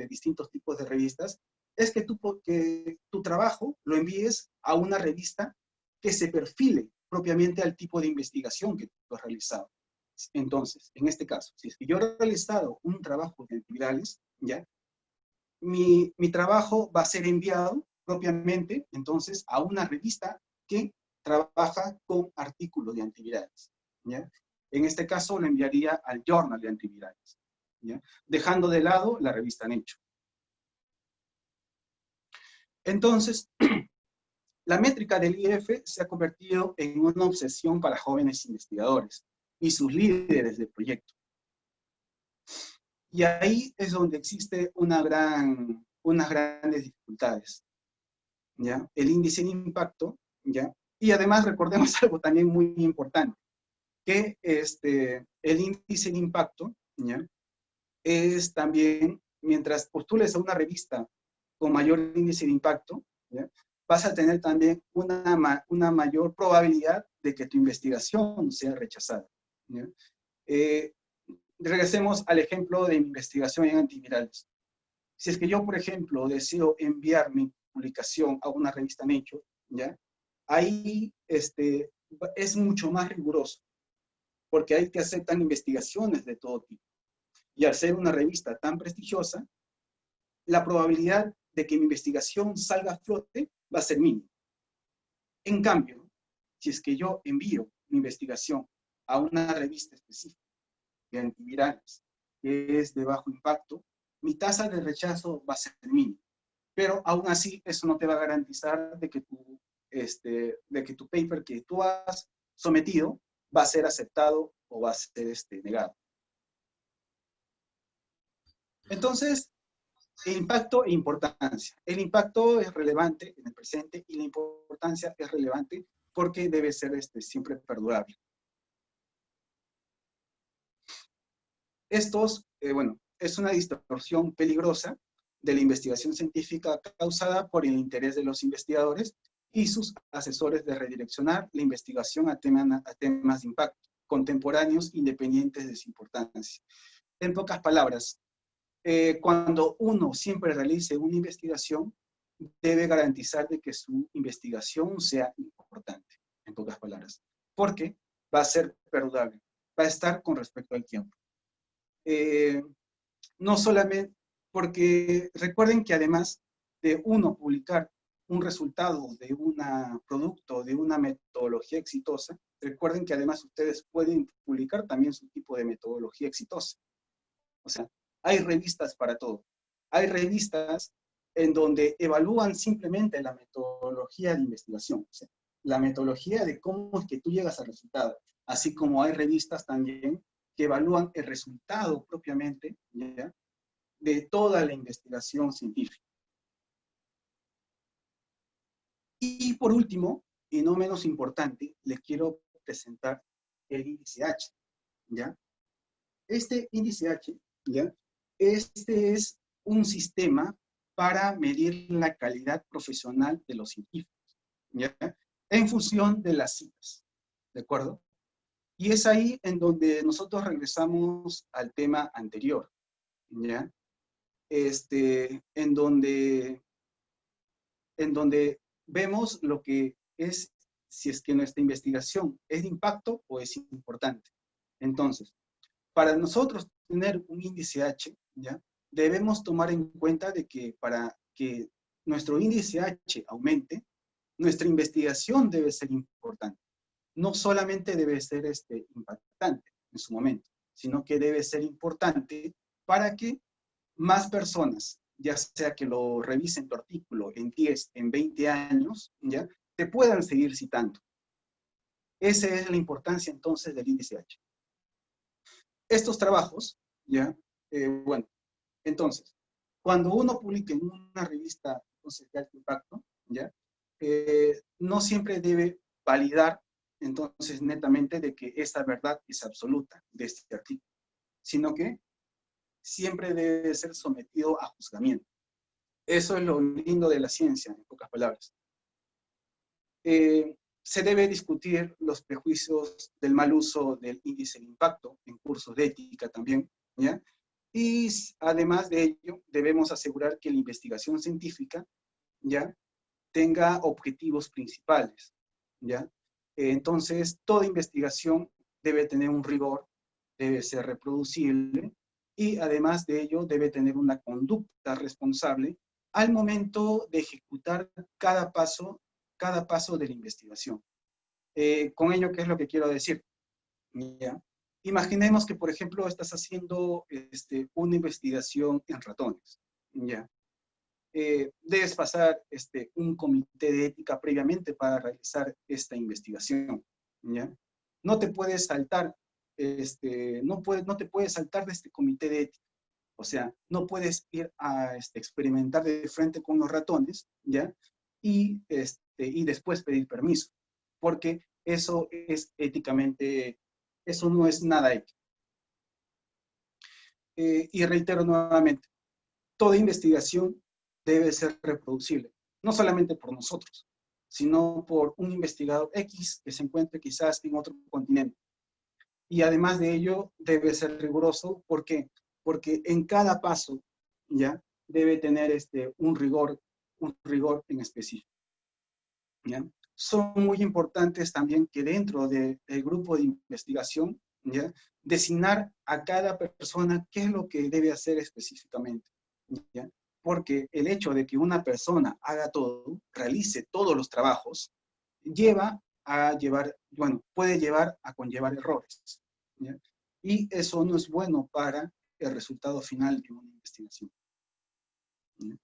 distintos tipos de revistas, es que tu trabajo lo envíes a una revista que se perfile propiamente al tipo de investigación que tú has realizado. Entonces, en este caso, si es que yo he realizado un trabajo de antivirales, ¿ya?, mi trabajo va a ser enviado propiamente, entonces, a una revista que trabaja con artículos de antivirales, ¿ya? En este caso, lo enviaría al Journal de Antivirales, ¿ya?, dejando de lado la revista Nature. Entonces, la métrica del IF se ha convertido en una obsesión para jóvenes investigadores y sus líderes de proyecto. Y ahí es donde existe unas grandes dificultades, ¿ya? El índice de impacto, ¿ya? Y además recordemos algo también muy importante, que el índice de impacto, ¿ya? Es también, mientras postules a una revista con mayor índice de impacto, ¿ya? Vas a tener también una mayor probabilidad de que tu investigación sea rechazada, ¿ya? Eh, Regresemos al ejemplo de mi investigación en antivirales. Si es que yo, por ejemplo, deseo enviar mi publicación a una revista Nature, ¿ya? Ahí es mucho más riguroso, porque hay que aceptar investigaciones de todo tipo. Y al ser una revista tan prestigiosa, la probabilidad de que mi investigación salga a flote va a ser mínima. En cambio, si es que yo envío mi investigación a una revista específica de antivirales, que es de bajo impacto, mi tasa de rechazo va a ser mínima. Pero aún así, eso no te va a garantizar de que tu paper que tú has sometido va a ser aceptado o va a ser negado. Entonces, impacto e importancia. El impacto es relevante en el presente y la importancia es relevante porque debe ser siempre perdurable. Es una distorsión peligrosa de la investigación científica causada por el interés de los investigadores y sus asesores de redireccionar la investigación a temas de impacto contemporáneos independientes de su importancia. En pocas palabras, cuando uno siempre realice una investigación, debe garantizar de que su investigación sea importante, en pocas palabras, porque va a ser perdurable, va a estar con respecto al tiempo. No solamente, porque recuerden que además de uno publicar un resultado de un producto, de una metodología exitosa, recuerden que además ustedes pueden publicar también su tipo de metodología exitosa. O sea, hay revistas para todo. Hay revistas en donde evalúan simplemente la metodología de investigación, o sea, la metodología de cómo es que tú llegas al resultado, así como hay revistas también que evalúan el resultado propiamente, ¿ya?, de toda la investigación científica. Y por último, y no menos importante, les quiero presentar el índice H, ¿ya? Este índice H, ¿ya?, este es un sistema para medir la calidad profesional de los científicos, ¿ya?, en función de las citas, ¿de acuerdo? Y es ahí en donde nosotros regresamos al tema anterior, ¿ya? En donde vemos lo que es, si es que nuestra investigación es de impacto o es importante. Entonces, para nosotros tener un índice H, ¿ya?, debemos tomar en cuenta de que para que nuestro índice H aumente, nuestra investigación debe ser importante. No solamente debe ser impactante en su momento, sino que debe ser importante para que más personas, ya sea que lo revisen tu artículo en 10, en 20 años, ¿ya?, te puedan seguir citando. Esa es la importancia entonces del índice H. Estos trabajos, ¿ya? Entonces, cuando uno publica en una revista entonces, de alto impacto, ¿ya?, no siempre debe validar entonces netamente de que esa verdad es absoluta de este artículo, sino que siempre debe ser sometido a juzgamiento. Eso es lo lindo de la ciencia, en pocas palabras. Se debe discutir los prejuicios del mal uso del índice de impacto en cursos de ética también, ¿ya? Y además de ello, debemos asegurar que la investigación científica, ¿ya?, tenga objetivos principales, ¿ya? Entonces, toda investigación debe tener un rigor, debe ser reproducible y además de ello debe tener una conducta responsable al momento de ejecutar cada paso de la investigación. Con ello, ¿qué es lo que quiero decir? ¿Ya? Imaginemos que, por ejemplo, estás haciendo una investigación en ratones, ¿ya? Debes pasar un comité de ética previamente para realizar esta investigación, ¿ya? No te puedes saltar, no te puedes saltar de este comité de ética. O sea, no puedes ir a experimentar de frente con los ratones, ¿ya? Y después pedir permiso, porque eso es éticamente eso no es nada ético. Y reitero nuevamente, toda investigación debe ser reproducible, no solamente por nosotros, sino por un investigador X que se encuentre quizás en otro continente. Y además de ello, debe ser riguroso. ¿Por qué? Porque en cada paso, ¿ya? Debe tener un rigor en específico, ¿ya? Son muy importantes también que dentro del grupo de investigación, ¿ya? Designar a cada persona qué es lo que debe hacer específicamente, ¿ya? Porque el hecho de que una persona haga todo, realice todos los trabajos, puede llevar a conllevar errores, ¿ya? Y eso no es bueno para el resultado final de una investigación, ¿ya?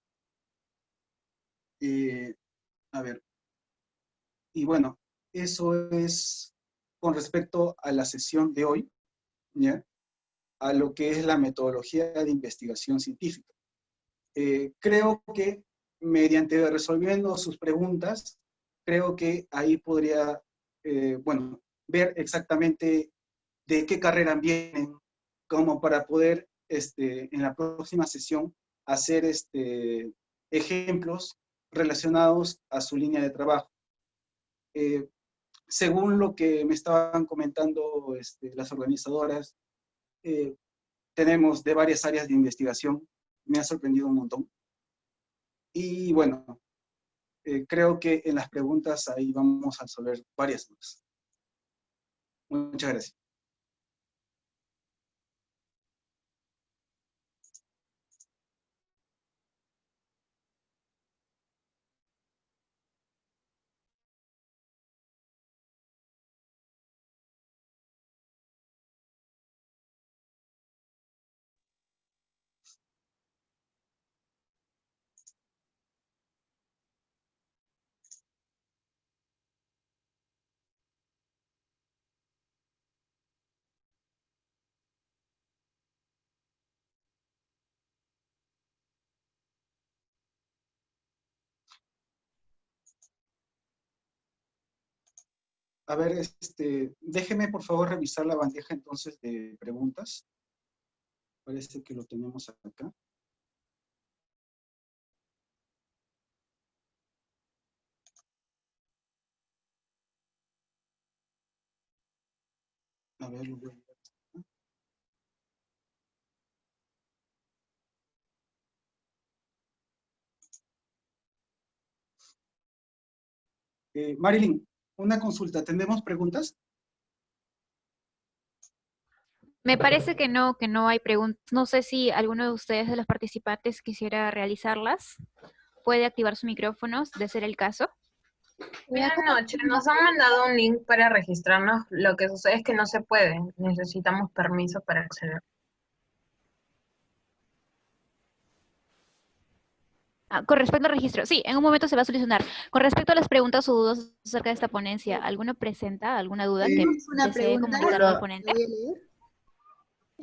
A ver, y bueno, eso es con respecto a la sesión de hoy, ¿ya? A lo que es la metodología de investigación científica. Creo que mediante resolviendo sus preguntas, creo que ahí podría, ver exactamente de qué carrera vienen, como para poder, en la próxima sesión, hacer ejemplos relacionados a su línea de trabajo. Eh, Según lo que me estaban comentando las organizadoras, eh, tenemos de varias áreas de investigación, me ha sorprendido un montón. Y bueno, creo que en las preguntas ahí vamos a resolver varias dudas. Muchas gracias. A ver, déjeme por favor revisar la bandeja entonces de preguntas. Parece que lo tenemos acá. A ver, lo voy a ver. Marilyn, una consulta. ¿Tenemos preguntas? Me parece que no hay preguntas. No sé si alguno de ustedes, de los participantes, quisiera realizarlas. Puede activar su micrófono, de ser el caso. Buenas noches, nos han mandado un link para registrarnos. Lo que sucede es que no se puede. Necesitamos permiso para acceder. Con respecto al registro, sí, en un momento se va a solucionar. Con respecto a las preguntas o dudas acerca de esta ponencia, ¿alguno presenta alguna duda que Tenemos una desee pregunta. comunicarle al Hola. ponente? Voy a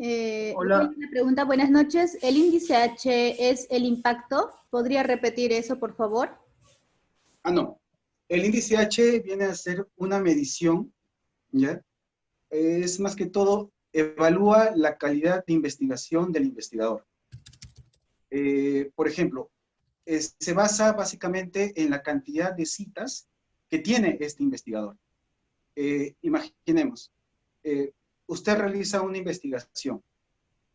leer. Hola. Una pregunta, buenas noches. ¿El índice H es el impacto? ¿Podría repetir eso, por favor? No. El índice H viene a ser una medición, ¿ya? Es más que todo, evalúa la calidad de investigación del investigador. Por ejemplo, se basa básicamente en la cantidad de citas que tiene este investigador. Imaginemos, usted realiza una investigación.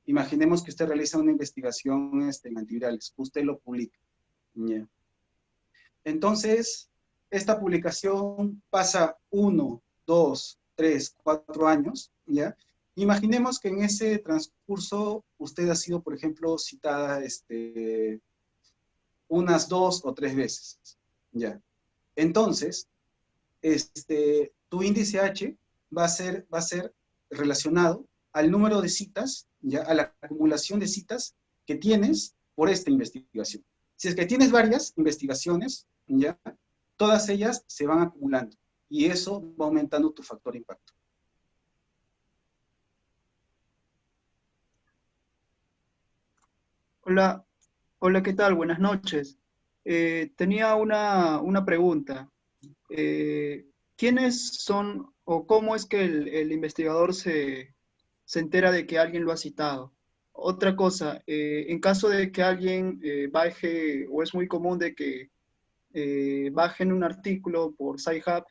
Imaginemos que usted realiza una investigación en antivirales. Usted lo publica. ¿Ya? Entonces, esta publicación pasa 1, 2, 3, 4 años, ¿ya? Imaginemos que en ese transcurso usted ha sido, por ejemplo, citada unas 2 o 3 veces, ¿ya? Entonces, tu índice H va a ser relacionado al número de citas, ¿ya? A la acumulación de citas que tienes por esta investigación. Si es que tienes varias investigaciones, ¿ya? Todas ellas se van acumulando y eso va aumentando tu factor impacto. Hola, hola, ¿qué tal? Buenas noches. Tenía una pregunta. ¿quiénes son o cómo es que el investigador se entera de que alguien lo ha citado? Otra cosa, en caso de que alguien baje, o es muy común de que bajen un artículo por Sci-Hub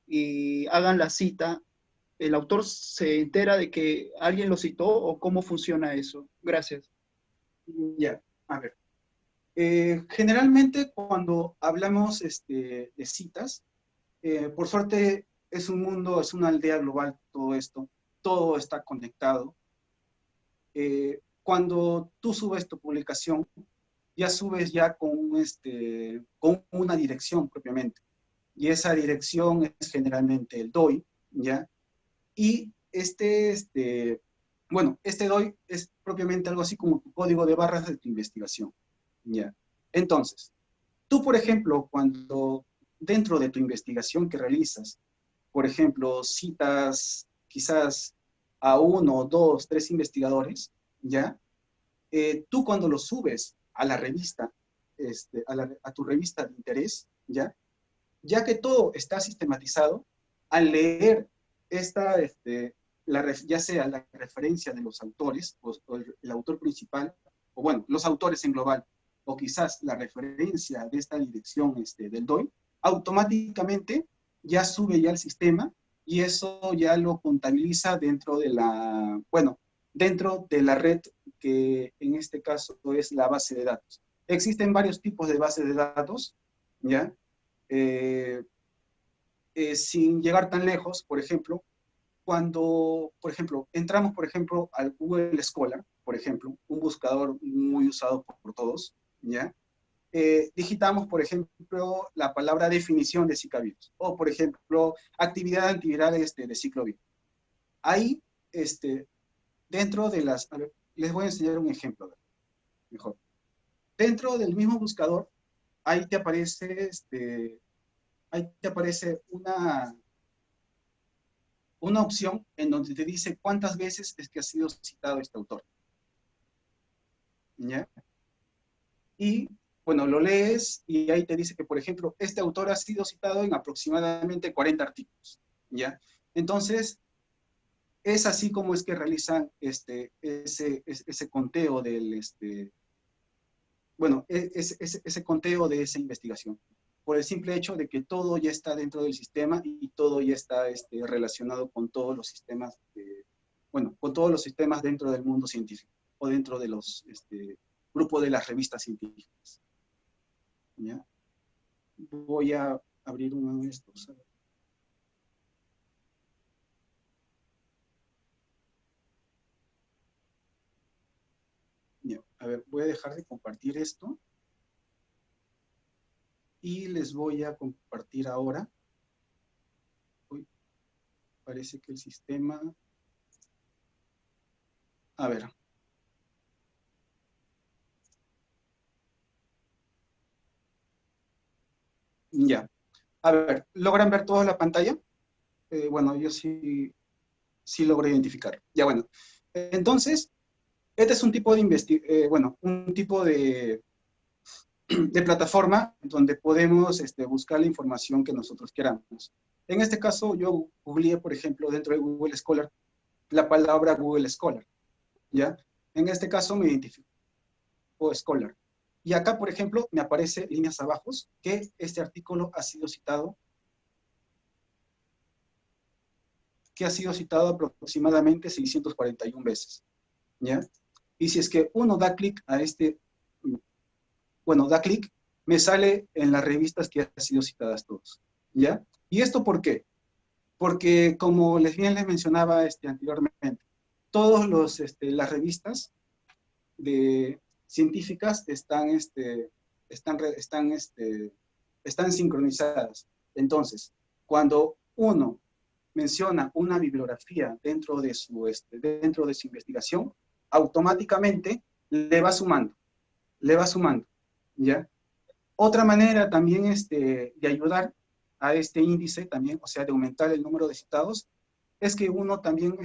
y hagan la cita, ¿el autor se entera de que alguien lo citó o cómo funciona eso? Gracias. Ya, a ver. Generalmente cuando hablamos de citas, por suerte es un mundo, es una aldea global todo esto, todo está conectado. Cuando tú subes tu publicación, ya subes ya con una dirección propiamente. Y esa dirección es generalmente el DOI, ¿ya? Y bueno, este DOI es propiamente algo así como tu código de barras de tu investigación, ¿ya? Entonces, tú, por ejemplo, cuando dentro de tu investigación que realizas, por ejemplo, citas quizás a 1, 2, 3 investigadores, ¿ya? Tú cuando lo subes a la revista, a tu revista de interés, ¿ya? Ya que todo está sistematizado, al leer ya sea la referencia de los autores, o el autor principal, o bueno, los autores en global, o quizás la referencia de esta dirección del DOI, automáticamente ya sube ya el sistema y eso ya lo contabiliza dentro de dentro de la red que en este caso es la base de datos. Existen varios tipos de bases de datos, ¿ya? Sin llegar tan lejos, por ejemplo, cuando, por ejemplo, entramos, por ejemplo, al Google Scholar, por ejemplo, un buscador muy usado por todos, ¿ya? Digitamos, por ejemplo, la palabra definición de Zika virus, o, por ejemplo, actividad antiviral de ciclovir. Ahí, dentro de a ver, les voy a enseñar un ejemplo, mejor. Dentro del mismo buscador, ahí te aparece, una opción en donde te dice cuántas veces es que ha sido citado este autor. ¿Ya? Y, bueno, lo lees y ahí te dice que, por ejemplo, este autor ha sido citado en aproximadamente 40 artículos. ¿Ya? Entonces, es así como es que realizan ese conteo ese conteo de esa investigación, por el simple hecho de que todo ya está dentro del sistema y todo ya está relacionado con todos los sistemas, con todos los sistemas dentro del mundo científico o dentro de los grupos de las revistas científicas. ¿Ya? Voy a abrir uno de estos. Ya, a ver, voy a dejar de compartir esto. Y les voy a compartir ahora. Uy, parece que el sistema... A ver. Ya. A ver, ¿logran ver toda la pantalla? Bueno, yo sí logro identificar. Ya, bueno. Entonces, este es un tipo de un tipo de plataforma donde podemos buscar la información que nosotros queramos. En este caso, yo googleé, por ejemplo, dentro de Google Scholar, la palabra Google Scholar, ¿ya? En este caso me identifico Scholar. Y acá, por ejemplo, me aparece líneas abajo que este artículo ha sido citado, aproximadamente 641 veces, ¿ya? Y si es que uno da clic a da clic, me sale en las revistas que han sido citadas todos, ¿ya? ¿Y esto por qué? Porque, como les mencionaba anteriormente, todos las revistas científicas están sincronizadas. Entonces, cuando uno menciona una bibliografía dentro de su investigación, automáticamente le va sumando, ¿ya? Otra manera también de ayudar a este índice también, o sea, de aumentar el número de citados, es que uno también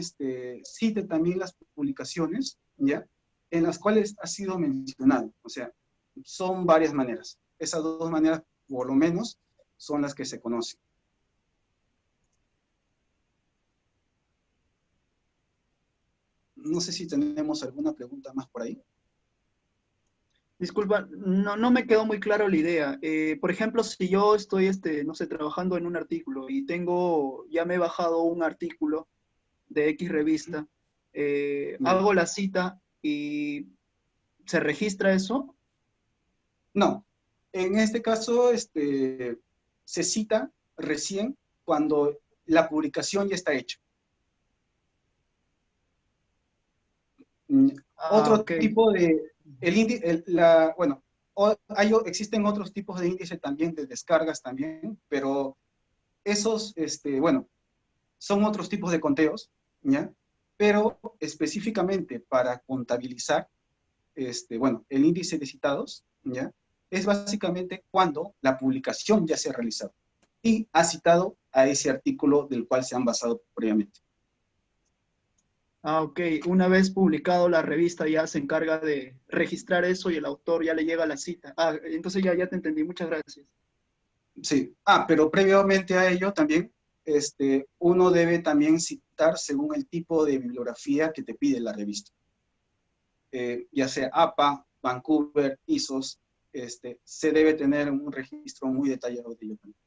cite también las publicaciones, ¿ya? En las cuales ha sido mencionado. O sea, son varias maneras. Esas dos maneras, por lo menos, son las que se conocen. No sé si tenemos alguna pregunta más por ahí. Disculpa, no me quedó muy claro la idea. Por ejemplo, si yo estoy, no sé, trabajando en un artículo y ya me he bajado un artículo de X revista, hago la cita y ¿se registra eso? No, en este caso se cita recién cuando la publicación ya está hecha. Otro Ok. tipo de, bueno, existen otros tipos de índice también, de descargas también, pero esos, bueno, son otros tipos de conteos, ¿ya? Pero específicamente para contabilizar, bueno, el índice de citados, ¿ya? Es básicamente cuando la publicación ya se ha realizado y ha citado a ese artículo del cual se han basado previamente. Ah, ok. Una vez publicado la revista ya se encarga de registrar eso y el autor ya le llega la cita. Ah, entonces ya te entendí. Muchas gracias. Sí. Pero previamente a ello también, uno debe también citar según el tipo de bibliografía que te pide la revista. Ya sea APA, Vancouver, ISOs, se debe tener un registro muy detallado de ello también.